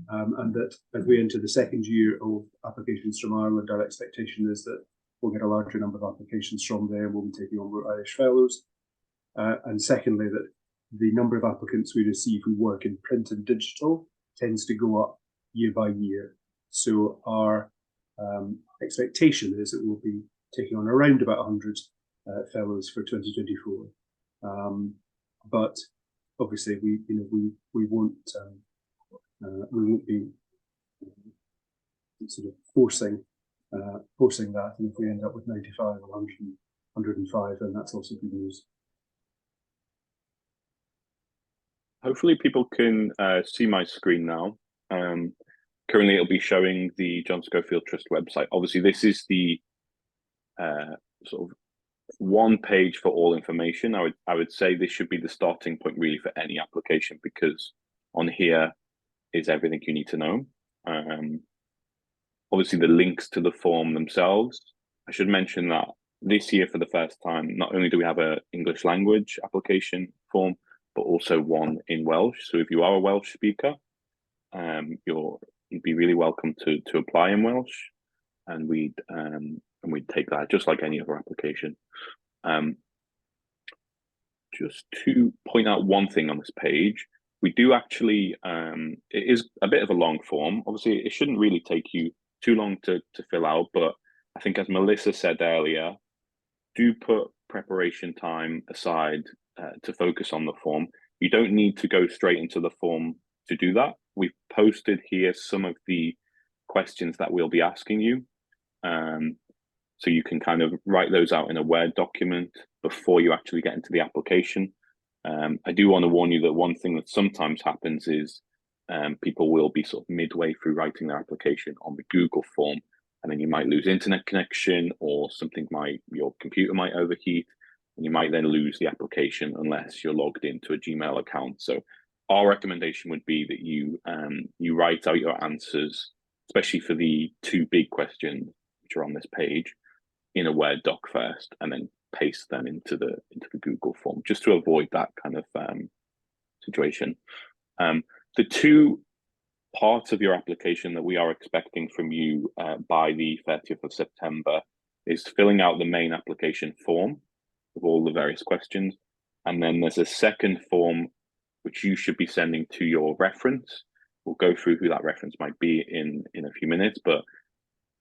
and that as we enter the second year of applications from Ireland, our expectation is that we'll get a larger number of applications from there, and we'll be taking on more Irish fellows. And secondly, that the number of applicants we receive who work in print and digital tends to go up year by year. So our expectation is that we'll be taking on around about 100 fellows for 2024. But obviously, we won't be sort of forcing that. And if we end up with 95 or 100, 105, then that's also good news. Hopefully people can see my screen now. Currently, it'll be showing the John Schofield Trust website. Obviously, this is the sort of one page for all information. I would say this should be the starting point really for any application, because on here is everything you need to know. Obviously, the links to the form themselves. I should mention that this year, for the first time, not only do we have an English language application form, but also one in Welsh. So if you are a Welsh speaker, you'd be really welcome to apply in Welsh, and we'd take that just like any other application. Just to point out one thing on this page, we do actually, it is a bit of a long form. Obviously, it shouldn't really take you too long to fill out, but I think, as Melissa said earlier, do put preparation time aside to focus on the form. You don't need to go straight into the form to do that. We've posted here some of the questions that we'll be asking you. So you can kind of write those out in a Word document before you actually get into the application. I do want to warn you that one thing that sometimes happens is people will be sort of midway through writing their application on the Google form, and then you might lose internet connection, or your computer might overheat, and you might then lose the application unless you're logged into a Gmail account. So our recommendation would be that you write out your answers, especially for the two big questions which are on this page, in a Word doc first, and then paste them into the Google form, just to avoid that kind of situation. The two parts of your application that we are expecting from you by the 30th of September is filling out the main application form of all the various questions. And then there's a second form which you should be sending to your reference. We'll go through who that reference might be in a few minutes, but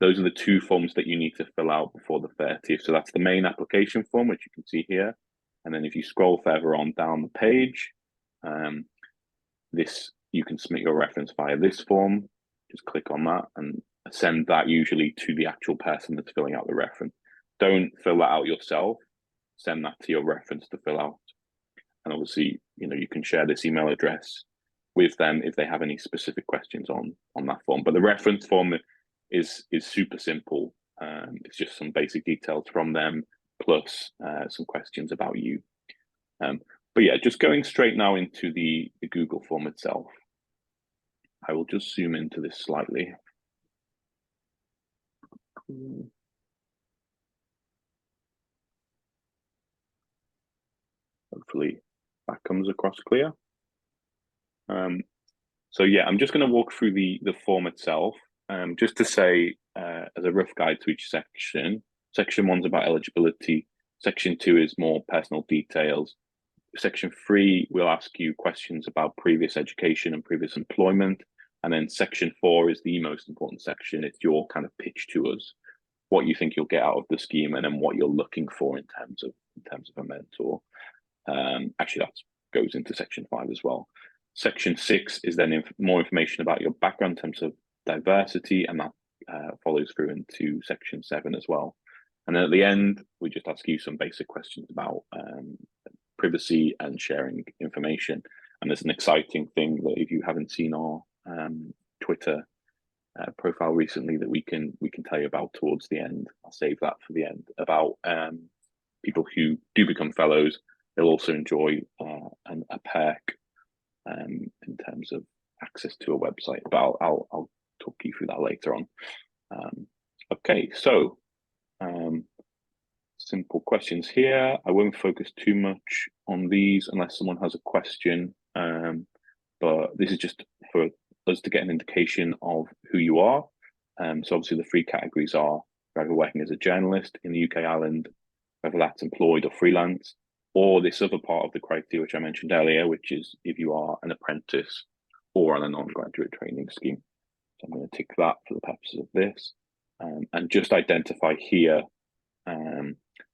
those are the two forms that you need to fill out before the 30th. So that's the main application form, which you can see here. And then if you scroll further on down the page, you can submit your reference via this form. Just click on that and send that usually to the actual person that's filling out the reference. Don't fill that out yourself. Send that to your reference to fill out. And obviously, you can share this email address with them if they have any specific questions on that form. But the reference form is super simple. It's just some basic details from them, plus some questions about you. But yeah, just going straight now into the Google form itself. I will just zoom into this slightly. Hopefully that comes across clear. So yeah, I'm just going to walk through the form itself, just to say as a rough guide to each section. Section 1's about eligibility. Section 2 is more personal details. Section 3 will ask you questions about previous education and previous employment. And then section 4 is the most important section. It's your kind of pitch to us, what you think you'll get out of the scheme, and then what you're looking for in terms of a mentor. Actually, that goes into section 5 as well. Section 6 is then more information about your background in terms of diversity, and that follows through into section 7 as well. And then at the end, we just ask you some basic questions about privacy and sharing information. And there's an exciting thing that if you haven't seen our Twitter profile recently that we can tell you about towards the end. I'll save that for the end, about people who do become fellows. They'll also enjoy a perk in terms of access to a website, but I'll talk you through that later on. Okay, so simple questions here. I won't focus too much on these unless someone has a question, but this is just for us to get an indication of who you are. So obviously the three categories are either working as a journalist in the UK, Ireland, whether that's employed or freelance, or this other part of the criteria which I mentioned earlier, which is if you are an apprentice or on a non-graduate training scheme. So I'm going to tick that for the purposes of this, and just identify here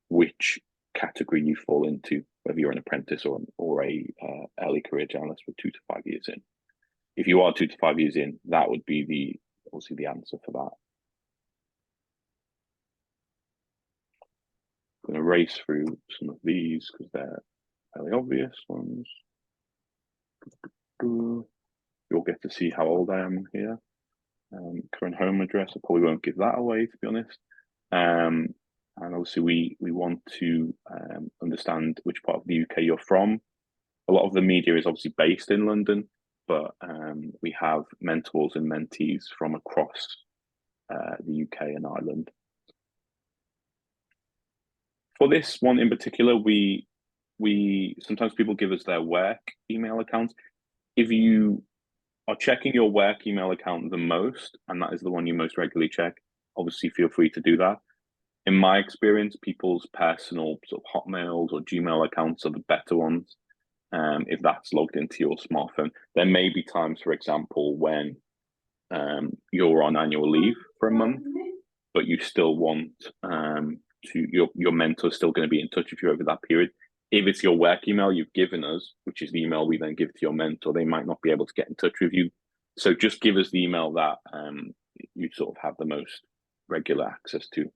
which category you fall into, whether you're an apprentice or a early career journalist with 2 to 5 years in. If you are 2 to 5 years in, that would be obviously the answer for that. I'm going to race through some of these because they're fairly obvious ones. You'll get to see how old I am here. Current home address, I probably won't give that away, to be honest. And obviously we want to understand which part of the UK you're from. A lot of the media is obviously based in London, but we have mentors and mentees from across the UK and Ireland. For this one in particular, we sometimes people give us their work email accounts. If you are checking your work email account the most, and that is the one you most regularly check, obviously feel free to do that. In my experience, people's personal sort of Hotmails or Gmail accounts are the better ones. If that's logged into your smartphone, there may be times, for example, when you're on annual leave for a month, but you still want your mentor's still going to be in touch with you over that period. If it's your work email you've given us, which is the email we then give to your mentor, they might not be able to get in touch with you. So just give us the email that you sort of have the most regular access to.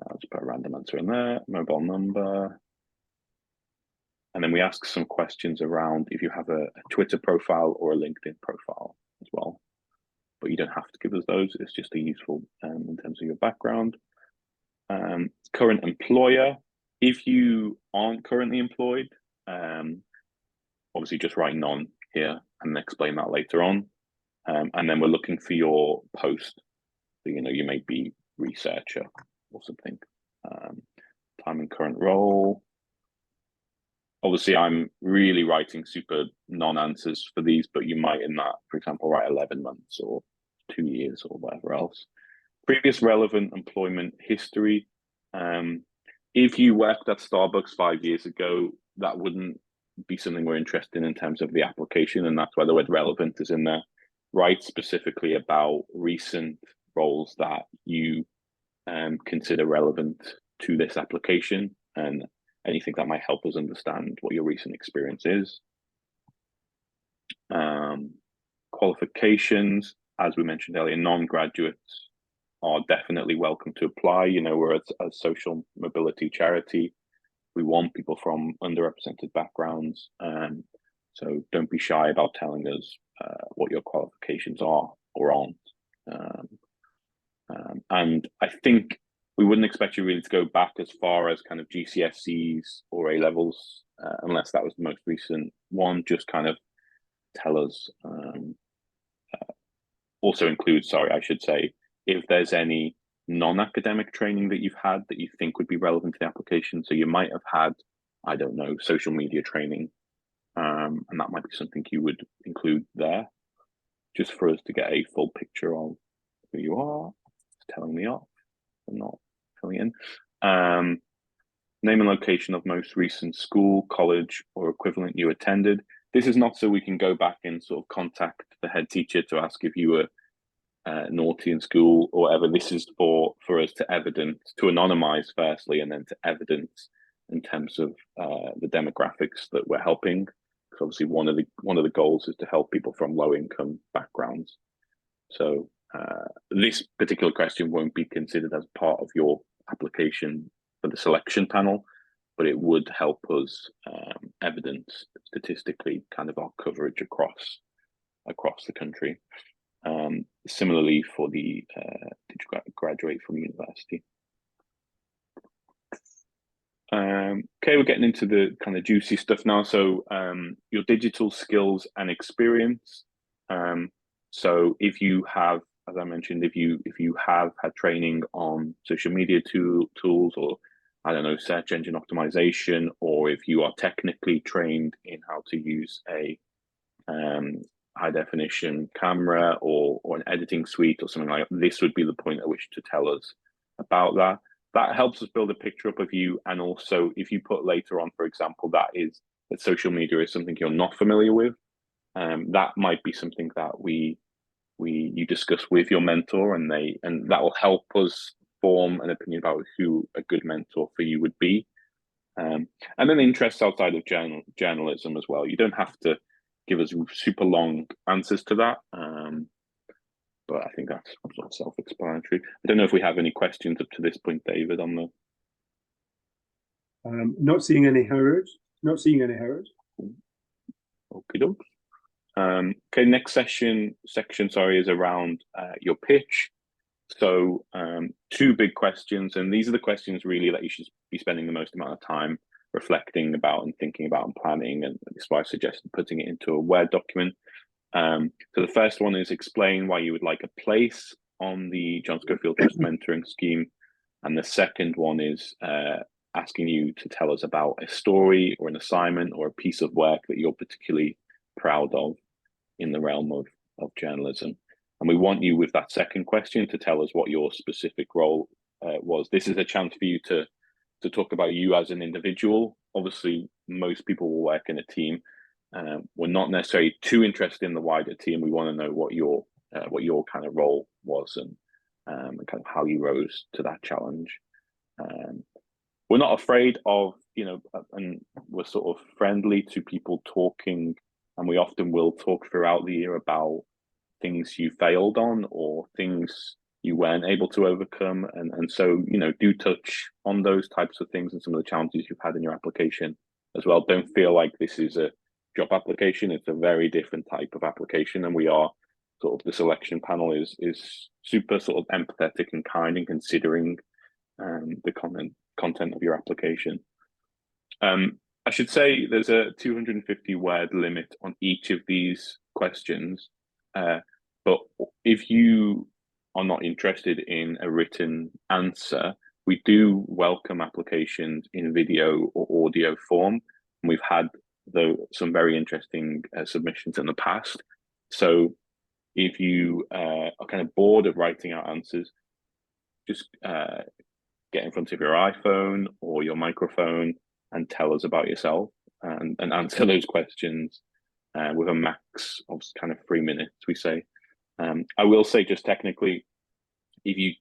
Let's put a random answer in there, mobile number. And then we ask some questions around if you have a Twitter profile or a LinkedIn profile as well. But you don't have to give us those. It's just a useful in terms of your background. Current employer. If you aren't currently employed, obviously just write none here and explain that later on. And then we're looking for your post. So, you may be researcher or something. Time and current role. obviously I'm really writing super non-answers for these, but you might in that, for example, write 11 months or 2 years or whatever else. Previous relevant employment history. If you worked at Starbucks 5 years ago, that wouldn't be something we're interested in terms of the application, and that's why the word relevant is in there. Write specifically about recent roles that you consider relevant to this application and anything that might help us understand what your recent experience is. Qualifications, as we mentioned earlier, non-graduates are definitely welcome to apply. You know, we're a social mobility charity. We want people from underrepresented backgrounds. So don't be shy about telling us what your qualifications are or aren't. And I think we wouldn't expect you really to go back as far as kind of GCSEs or A levels, unless that was the most recent one. Just kind of tell us. Also include, sorry, I should say, if there's any non-academic training that you've had that you think would be relevant to the application. So you might have had, I don't know, social media training, and that might be something you would include there, just for us to get a full picture of who you are. It's telling me off and not filling in. Name and location of most recent school, college, or equivalent you attended. This is not so we can go back and sort of contact the head teacher to ask if you were naughty in school or whatever. This is for us to evidence, to anonymize firstly, and then to evidence in terms of the demographics that we're helping. Because obviously one of the goals is to help people from low income backgrounds. So this particular question won't be considered as part of your application for the selection panel, but it would help us evidence statistically kind of our coverage across the country. Similarly for the did you graduate from university? Okay, we're getting into the kind of juicy stuff now. So your digital skills and experience. So if you have, as I mentioned, if you have had training on social media tools, or I don't know, search engine optimization, or if you are technically trained in how to use a high definition camera or an editing suite or something like that, this would be the point at which to tell us about that. That helps us build a picture up of you. And also if you put later on, for example, that social media is something you're not familiar with, that might be something that you discuss with your mentor, and that will help us form an opinion about who a good mentor for you would be. And then interests outside of journalism as well. You don't have to give us super long answers to that, but I think that's sort of self-explanatory. I don't know if we have any questions up to this point, David, on the. Not seeing any, Howard. Okay, doke. Okay, next section, is around your pitch. So 2 big questions, and these are the questions really that you should be spending the most amount of time reflecting about and thinking about and planning, and that's why I suggested putting it into a Word document. So the first one is explain why you would like a place on the John Schofield Trust mentoring scheme, and the second one is asking you to tell us about a story or an assignment or a piece of work that you're particularly proud of in the realm of journalism. And we want you, with that second question, to tell us what your specific role was. This is a chance for you to talk about you as an individual. Obviously, most people will work in a team. We're not necessarily too interested in the wider team. We want to know what your kind of role was and kind of how you rose to that challenge. We're not afraid of, and we're sort of friendly to people talking, and we often will talk throughout the year about things you failed on or things you weren't able to overcome. And so, do touch on those types of things and some of the challenges you've had in your application as well. Don't feel like this is a job application. It's a very different type of application. And we are sort of, the selection panel is super sort of empathetic and kind in considering the content of your application. I should say there's a 250 word limit on each of these questions. But if you are not interested in a written answer, we do welcome applications in video or audio form. And we've had some very interesting submissions in the past. So if you are kind of bored of writing out answers, just get in front of your iPhone or your microphone and tell us about yourself and answer those questions with a max of kind of 3 minutes, we say. I will say, just technically, if you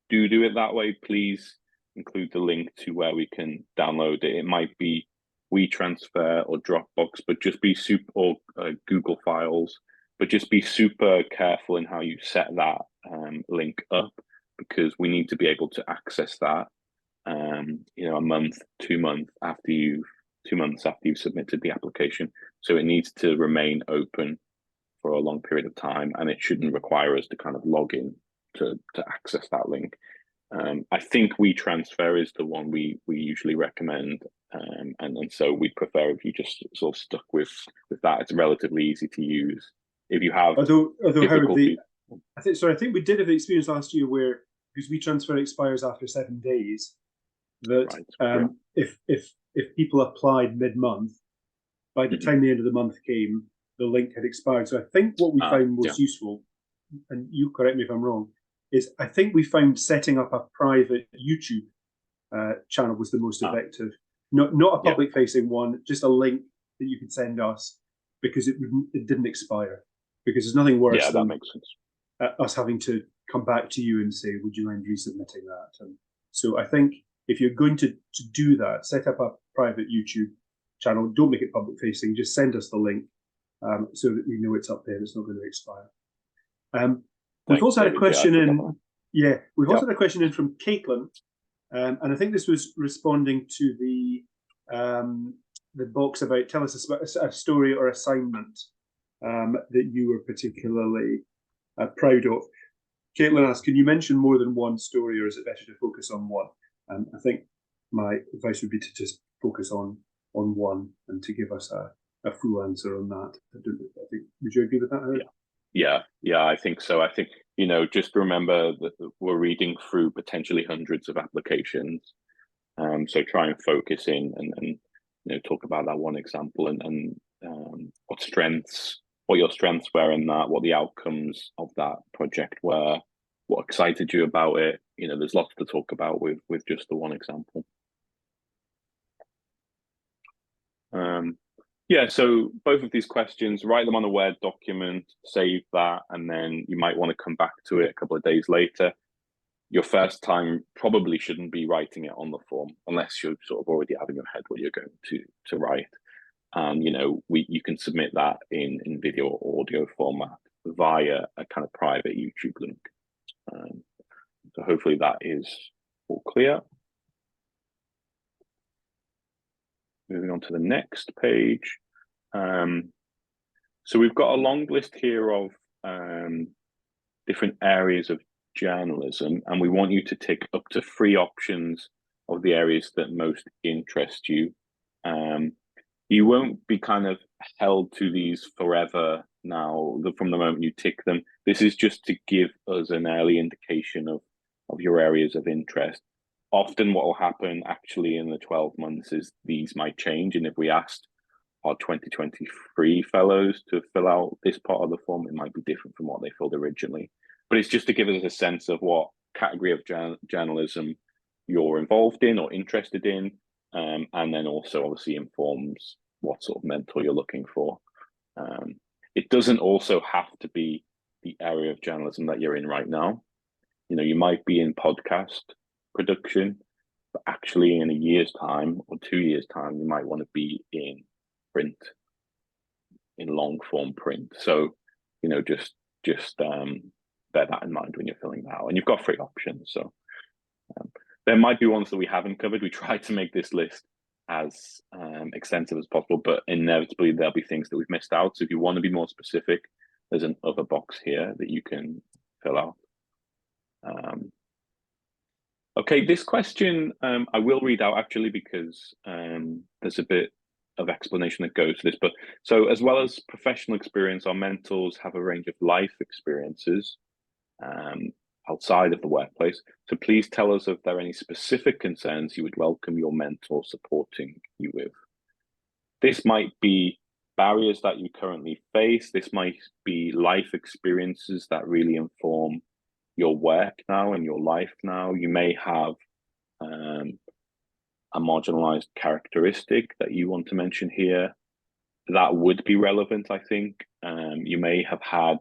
do it that way, please include the link to where we can download it. It might be WeTransfer or Dropbox, but just be or Google Files, but just be super careful in how you set that link up, because we need to be able to access that, a month, 2 months after you've submitted the application. So it needs to remain open for a long period of time, and it shouldn't require us to kind of log in to access that link. I think WeTransfer is the one we usually recommend, and so we'd prefer if you just sort of stuck with that. It's relatively easy to use. If you have although difficulty, I think we did have the experience last year where, because WeTransfer expires after 7 days, that right, if people applied mid-month, by the time the end of the month came, the link had expired. So I think what we found most useful, and you correct me if I'm wrong, is I think we found setting up a private YouTube channel was the most effective. Not a public-facing one, just a link that you could send us, because it didn't expire. Because there's nothing worse than that makes sense. Us having to come back to you and say, would you mind resubmitting that? And so I think if you're going to do that, set up a private YouTube channel. Don't make it public-facing. Just send us the link so that we know it's up there and it's not going to expire. We've also had a question in. Yeah, we've also had a question in from Caitlin, and I think this was responding to the box about tell us a story or assignment that you were particularly proud of. Caitlin asked, can you mention more than one story, or is it better to focus on one? I think my advice would be to just focus on one and to give us a full answer on that. I think, would you agree with that, Howard? Yeah, I think so. I think, just remember that we're reading through potentially hundreds of applications. So try and focus in and talk about that one example and what your strengths were in that, what the outcomes of that project were, what excited you about it. There's lots to talk about with just the one example. So both of these questions, write them on a Word document, save that, and then you might want to come back to it a couple of days later. Your first time probably shouldn't be writing it on the form unless you're sort of already have in your head what you're going to write. And you can submit that in video or audio format via a kind of private YouTube link. So hopefully that is all clear. Moving on to the next page. So we've got a long list here of different areas of journalism, and we want you to tick up to 3 options of the areas that most interest you. You won't be kind of held to these forever now from the moment you tick them. This is just to give us an early indication of your areas of interest. Often what will happen actually in the 12 months is these might change, and if we asked our 2023 fellows to fill out this part of the form, it might be different from what they filled originally. But it's just to give us a sense of what category of journalism you're involved in or interested in, and then also obviously informs what sort of mentor you're looking for. It doesn't also have to be the area of journalism that you're in right now. You might be in podcast production, but actually in a year's time or 2 years' time, you might want to be in print, in long form print. So, just bear that in mind when you're filling that out. And you've got 3 options. So there might be ones that we haven't covered. We tried to make this list as extensive as possible, but inevitably there'll be things that we've missed out. So if you want to be more specific, there's an other box here that you can fill out. Okay, this question I will read out actually because there's a bit of explanation that goes to this. But so as well as professional experience, our mentors have a range of life experiences outside of the workplace. So please tell us if there are any specific concerns you would welcome your mentor supporting you with. this might be barriers that you currently face. This might be life experiences that really inform your work now and your life now. You may have a marginalized characteristic that you want to mention here that would be relevant, I think. You may have had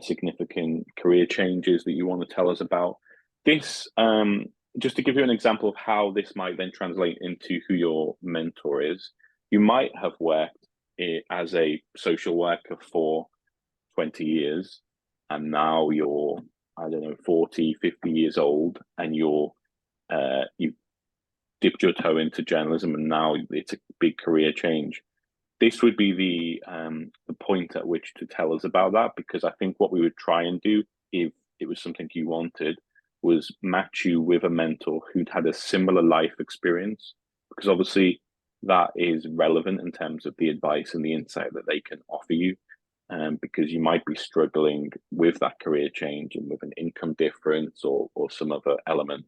significant career changes that you want to tell us about. This, just to give you an example of how this might then translate into who your mentor is, you might have worked as a social worker for 20 years, and now you're, I don't know, 40, 50 years old, and you've dipped your toe into journalism, and now it's a big career change. This would be the point at which to tell us about that, because I think what we would try and do, if it was something you wanted, was match you with a mentor who'd had a similar life experience, because obviously that is relevant in terms of the advice and the insight that they can offer you, because you might be struggling with that career change and with an income difference or some other element,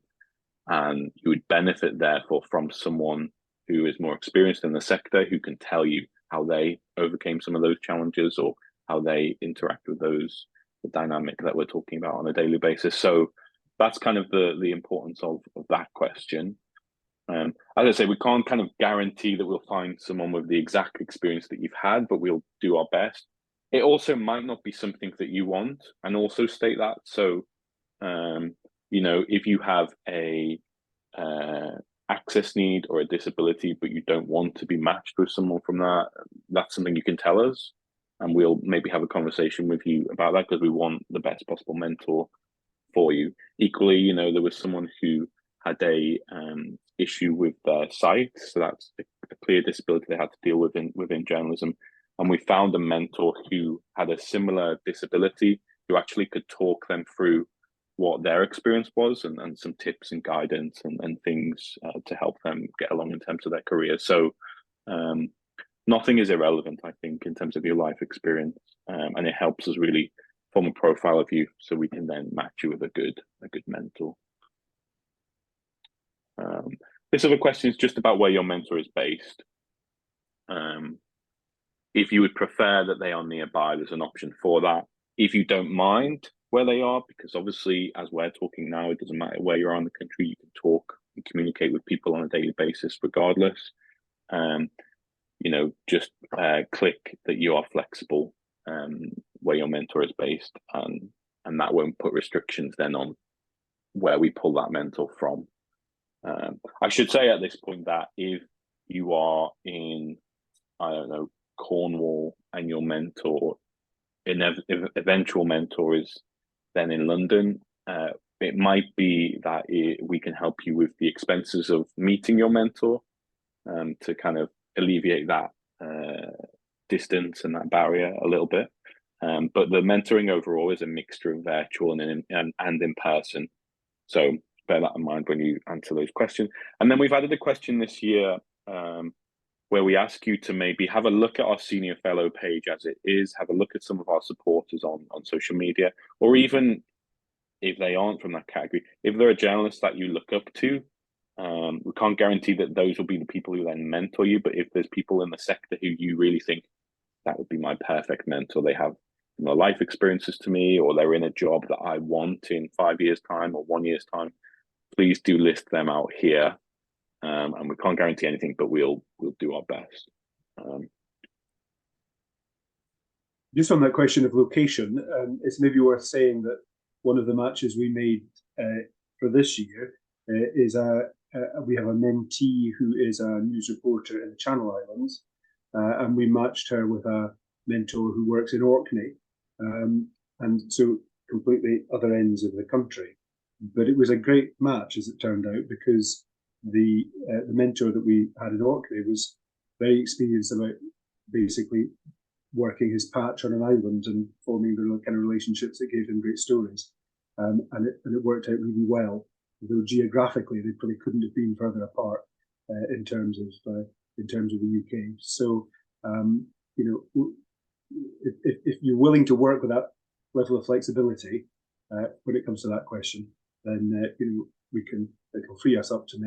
and you would benefit therefore from someone who is more experienced in the sector, who can tell you how they overcame some of those challenges or how they interact with the dynamic that we're talking about on a daily basis. So that's kind of the importance of that question. As I say, we can't kind of guarantee that we'll find someone with the exact experience that you've had, but we'll do our best. It also might not be something that you want, and also state that. So, you know, if you have a access need or a disability, but you don't want to be matched with someone from that, that's something you can tell us, and we'll maybe have a conversation with you about that, because we want the best possible mentor for you. Equally, you know, there was someone who had a issue with their sight, so that's a clear disability they had to deal with within journalism, and we found a mentor who had a similar disability, who actually could talk them through what their experience was, and some tips and guidance and things to help them get along in terms of their career. So nothing is irrelevant, I think, in terms of your life experience, and it helps us really form a profile of you, so we can then match you with a good mentor. This other question is just about where your mentor is based. If you would prefer that they are nearby, there's an option for that. If you don't mind where they are, because obviously, as we're talking now, it doesn't matter where you are in the country, you can talk and communicate with people on a daily basis regardless. You know, just click that you are flexible where your mentor is based, and that won't put restrictions then on where we pull that mentor from. I should say at this point that if you are in, I don't know, Cornwall, and your mentor, eventual mentor is then in London, it might be that we can help you with the expenses of meeting your mentor, to kind of alleviate that distance and that barrier a little bit. But the mentoring overall is a mixture of virtual and in person. So bear that in mind when you answer those questions. And then we've added a question this year where we ask you to maybe have a look at our senior fellow page as it is, have a look at some of our supporters on social media, or even if they aren't from that category, if they're a journalist that you look up to. We can't guarantee that those will be the people who then mentor you, but if there's people in the sector who you really think that would be my perfect mentor, they have life experiences to me, or they're in a job that I want in 5 years' time or 1 year's time, please do list them out here. And we can't guarantee anything, but we'll do our best. Just on that question of location, it's maybe worth saying that one of the matches we made for this year is we have a mentee who is a news reporter in the Channel Islands, and we matched her with a mentor who works in Orkney, and so completely other ends of the country. But it was a great match, as it turned out, because the mentor that we had in Orkney was very experienced about basically working his patch on an island and forming the kind of relationships that gave him great stories, and it worked out really well. Though geographically they probably couldn't have been further apart in terms of the UK. So you know, if you're willing to work with that level of flexibility when it comes to that question, then you know, it'll free us up to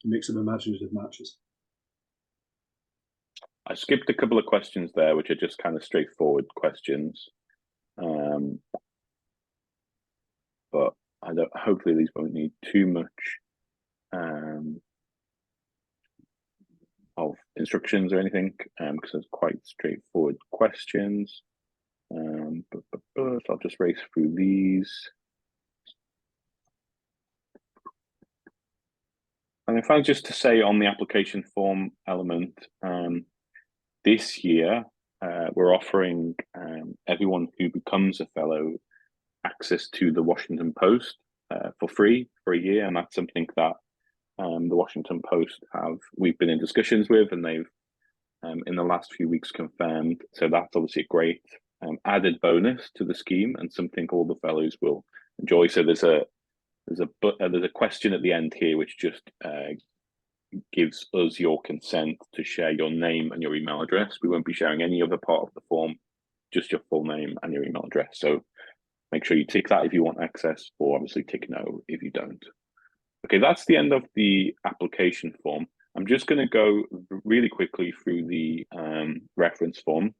make some imaginative matches. I skipped a couple of questions there, which are just kind of straightforward questions. But hopefully these won't need too much of instructions or anything, because it's quite straightforward questions. But I'll just race through these. And if I just to say on the application form element, this year we're offering everyone who becomes a fellow access to the Washington Post for free for a year, and that's something that the Washington Post we've been in discussions with, and they've in the last few weeks confirmed. So that's obviously a great added bonus to the scheme, and something all the fellows will enjoy. So there's a question at the end here which just gives us your consent to share your name and your email address. We won't be sharing any other part of the form, just your full name and your email address. So make sure you tick that if you want access, or obviously tick no if you don't. Okay, that's the end of the application form. I'm just going to go really quickly through the reference form.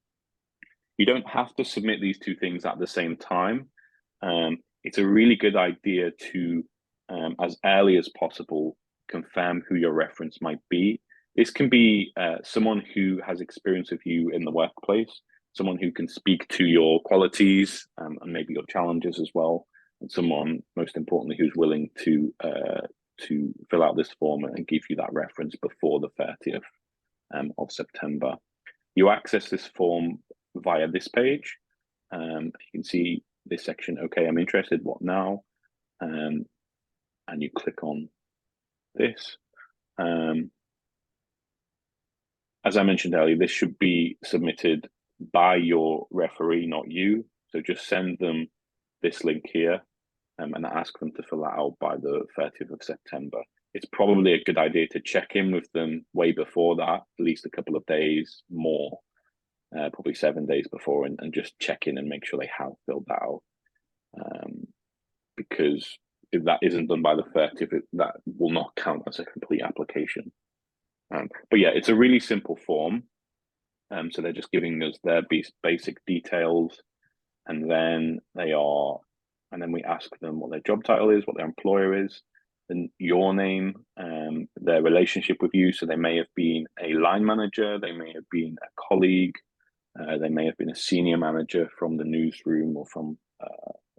You don't have to submit these two things at the same time. It's a really good idea to, as early as possible, confirm who your reference might be. This can be someone who has experience with you in the workplace, someone who can speak to your qualities and maybe your challenges as well, and someone, most importantly, who's willing to fill out this form and give you that reference before the 30th of September. You access this form via this page. You can see this section, okay, I'm interested, what now? And you click on this. As I mentioned earlier, this should be submitted by your referee, not you. So just send them this link here and ask them to fill that out by the 30th of September. It's probably a good idea to check in with them way before that, at least a couple of days more, probably 7 days before, and just check in and make sure they have filled that out. Because if that isn't done by the 30th, that will not count as a complete application. But yeah, it's a really simple form. So they're just giving us their basic details, and then we ask them what their job title is, what their employer is, and your name, their relationship with you. So they may have been a line manager, they may have been a colleague, they may have been a senior manager from the newsroom or from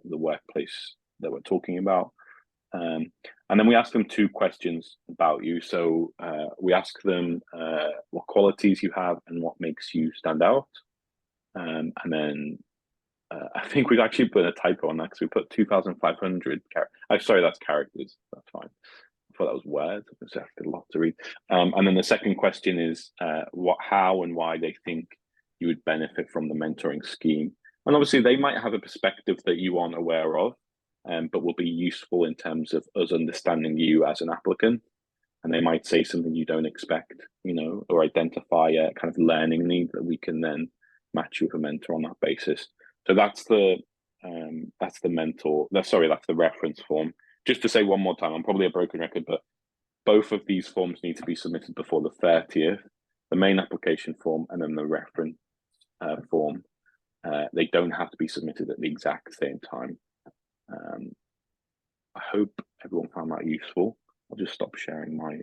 the workplace that we're talking about. And then we ask them 2 questions about you. So we ask them what qualities you have and what makes you stand out. And then I think we've actually put a typo on that because we put 2,500 characters. Sorry, that's characters. That's fine. I thought that was words. It's a lot to read. And then the second question is how and why they think you would benefit from the mentoring scheme. And obviously they might have a perspective that you aren't aware of, but will be useful in terms of us understanding you as an applicant. And they might say something you don't expect, or identify a kind of learning need that we can then match you with a mentor on that basis. So that's the reference form. Just to say one more time, I'm probably a broken record, but both of these forms need to be submitted before the 30th, the main application form and then the reference form. They don't have to be submitted at the exact same time. I hope everyone found that useful. I'll just stop sharing my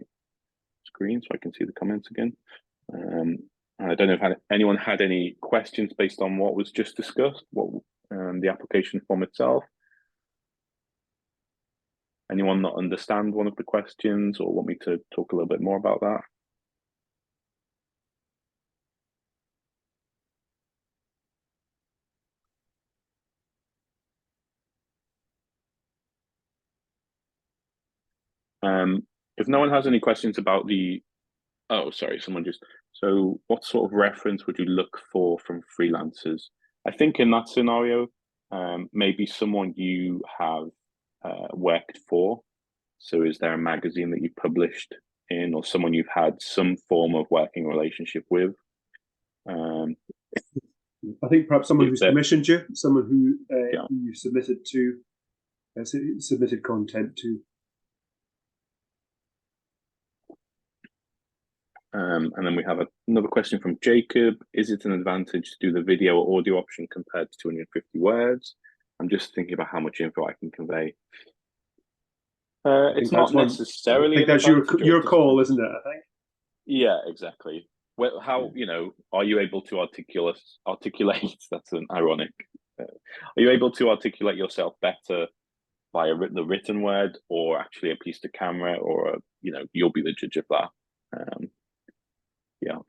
screen so I can see the comments again. I don't know if anyone had any questions based on what was just discussed, the application form itself. Anyone not understand one of the questions or want me to talk a little bit more about that? If no one has any questions about so what sort of reference would you look for from freelancers? I think in that scenario, maybe someone you have worked for. So is there a magazine that you published in, or someone you've had some form of working relationship with? I think perhaps someone who's commissioned you, someone who you submitted content to. And then we have another question from Jacob. Is it an advantage to do the video or audio option compared to 250 words? I'm just thinking about how much info I can convey. It's not necessarily. I think that's your call, isn't it? I think. Yeah, exactly. Well, how, are you able to articulate? That's an ironic. Are you able to articulate yourself better via the written word, or actually a piece to camera, or you'll be the judge of that. Yeah.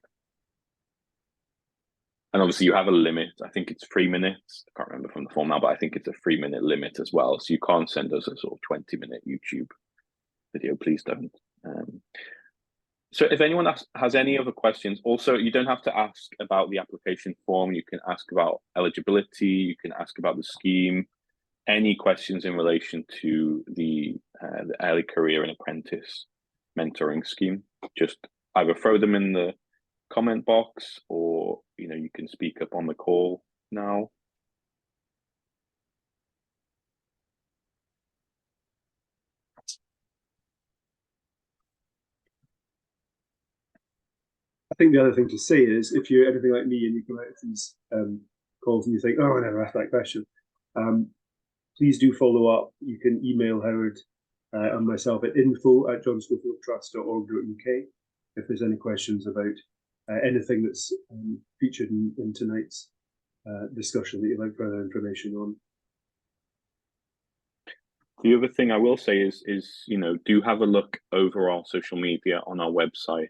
And obviously you have a limit. I think it's 3 minutes. I can't remember from the form now, but I think it's a 3-minute limit as well. So you can't send us a sort of 20-minute YouTube video. Please don't. So if anyone has any other questions, also, you don't have to ask about the application form. You can ask about eligibility. You can ask about the scheme. Any questions in relation to the early career and apprentice mentoring scheme, just either throw them in the comment box, or you can speak up on the call now. I think the other thing to say is, if you're anything like me and you come out of these calls and you think, oh, I never asked that question, please do follow up. You can email Howard and myself at info@johnscofieldtrust.org.uk if there's any questions about anything that's featured in tonight's discussion that you'd like further information on. The other thing I will say is do have a look over our social media on our website.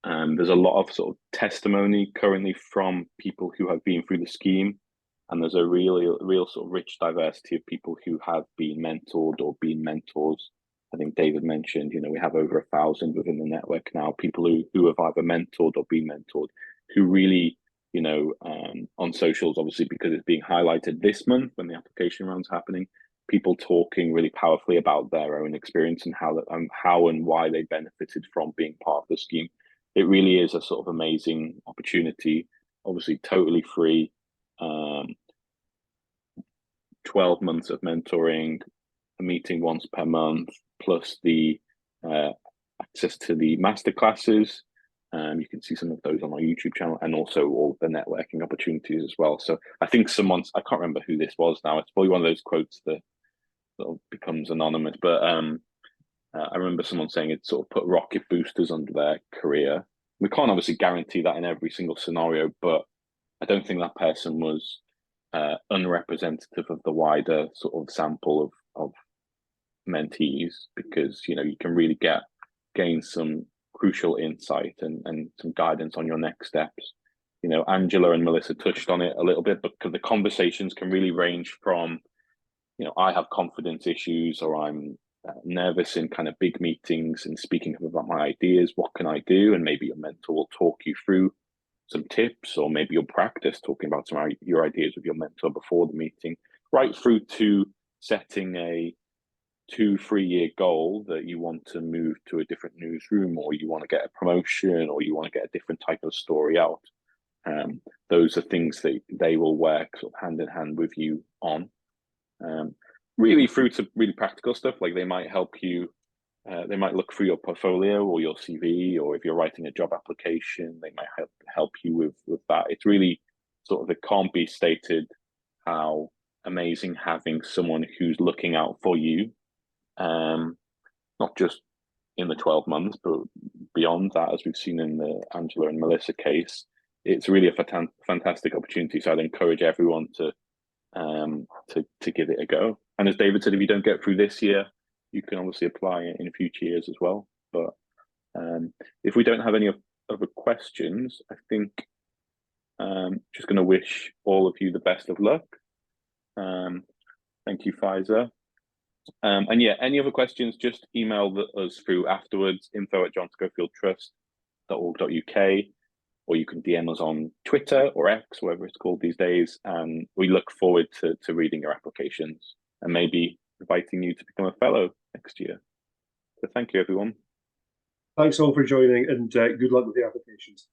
There's a lot of sort of testimony currently from people who have been through the scheme, and there's a real sort of rich diversity of people who have been mentored or been mentors. I think David mentioned, we have over 1,000 within the network now, people who have either mentored or been mentored, who really, on socials, obviously, because it's being highlighted this month when the application round's happening, people talking really powerfully about their own experience and how and why they benefited from being part of the scheme. It really is a sort of amazing opportunity, obviously totally free. 12 months of mentoring, a meeting once per month, plus the access to the masterclasses. You can see some of those on our YouTube channel, and also all the networking opportunities as well. So I think I can't remember who this was now. It's probably one of those quotes that sort of becomes anonymous, but I remember someone saying it sort of put rocket boosters under their career. We can't obviously guarantee that in every single scenario, but I don't think that person was unrepresentative of the wider sort of sample of mentees, because you can really gain some crucial insight and some guidance on your next steps. Angela and Melissa touched on it a little bit, but the conversations can really range from I have confidence issues, or I'm nervous in kind of big meetings and speaking up about my ideas. What can I do? And maybe your mentor will talk you through some tips, or maybe you'll practice talking about your ideas with your mentor before the meeting, right through to setting a 2-3 year goal that you want to move to a different newsroom, or you want to get a promotion, or you want to get a different type of story out. Those are things that they will work sort of hand in hand with you on. Really through to really practical stuff, like they might help you. They might look through your portfolio or your CV, or if you're writing a job application, they might help you with that. It's really sort of, it can't be stated how amazing having someone who's looking out for you, not just in the 12 months, but beyond that, as we've seen in the Angela and Melissa case. It's really a fantastic opportunity. So I'd encourage everyone to give it a go. And as David said, if you don't get through this year, you can obviously apply it in future years as well. But if we don't have any other questions, I think just going to wish all of you the best of luck. Thank you, Pfizer. And yeah, any other questions, just email us through afterwards, info@johnscofieldtrust.org.uk, or you can DM us on Twitter or X, whatever it's called these days. And we look forward to reading your applications and maybe inviting you to become a fellow next year. So thank you, everyone. Thanks all for joining, and good luck with the applications.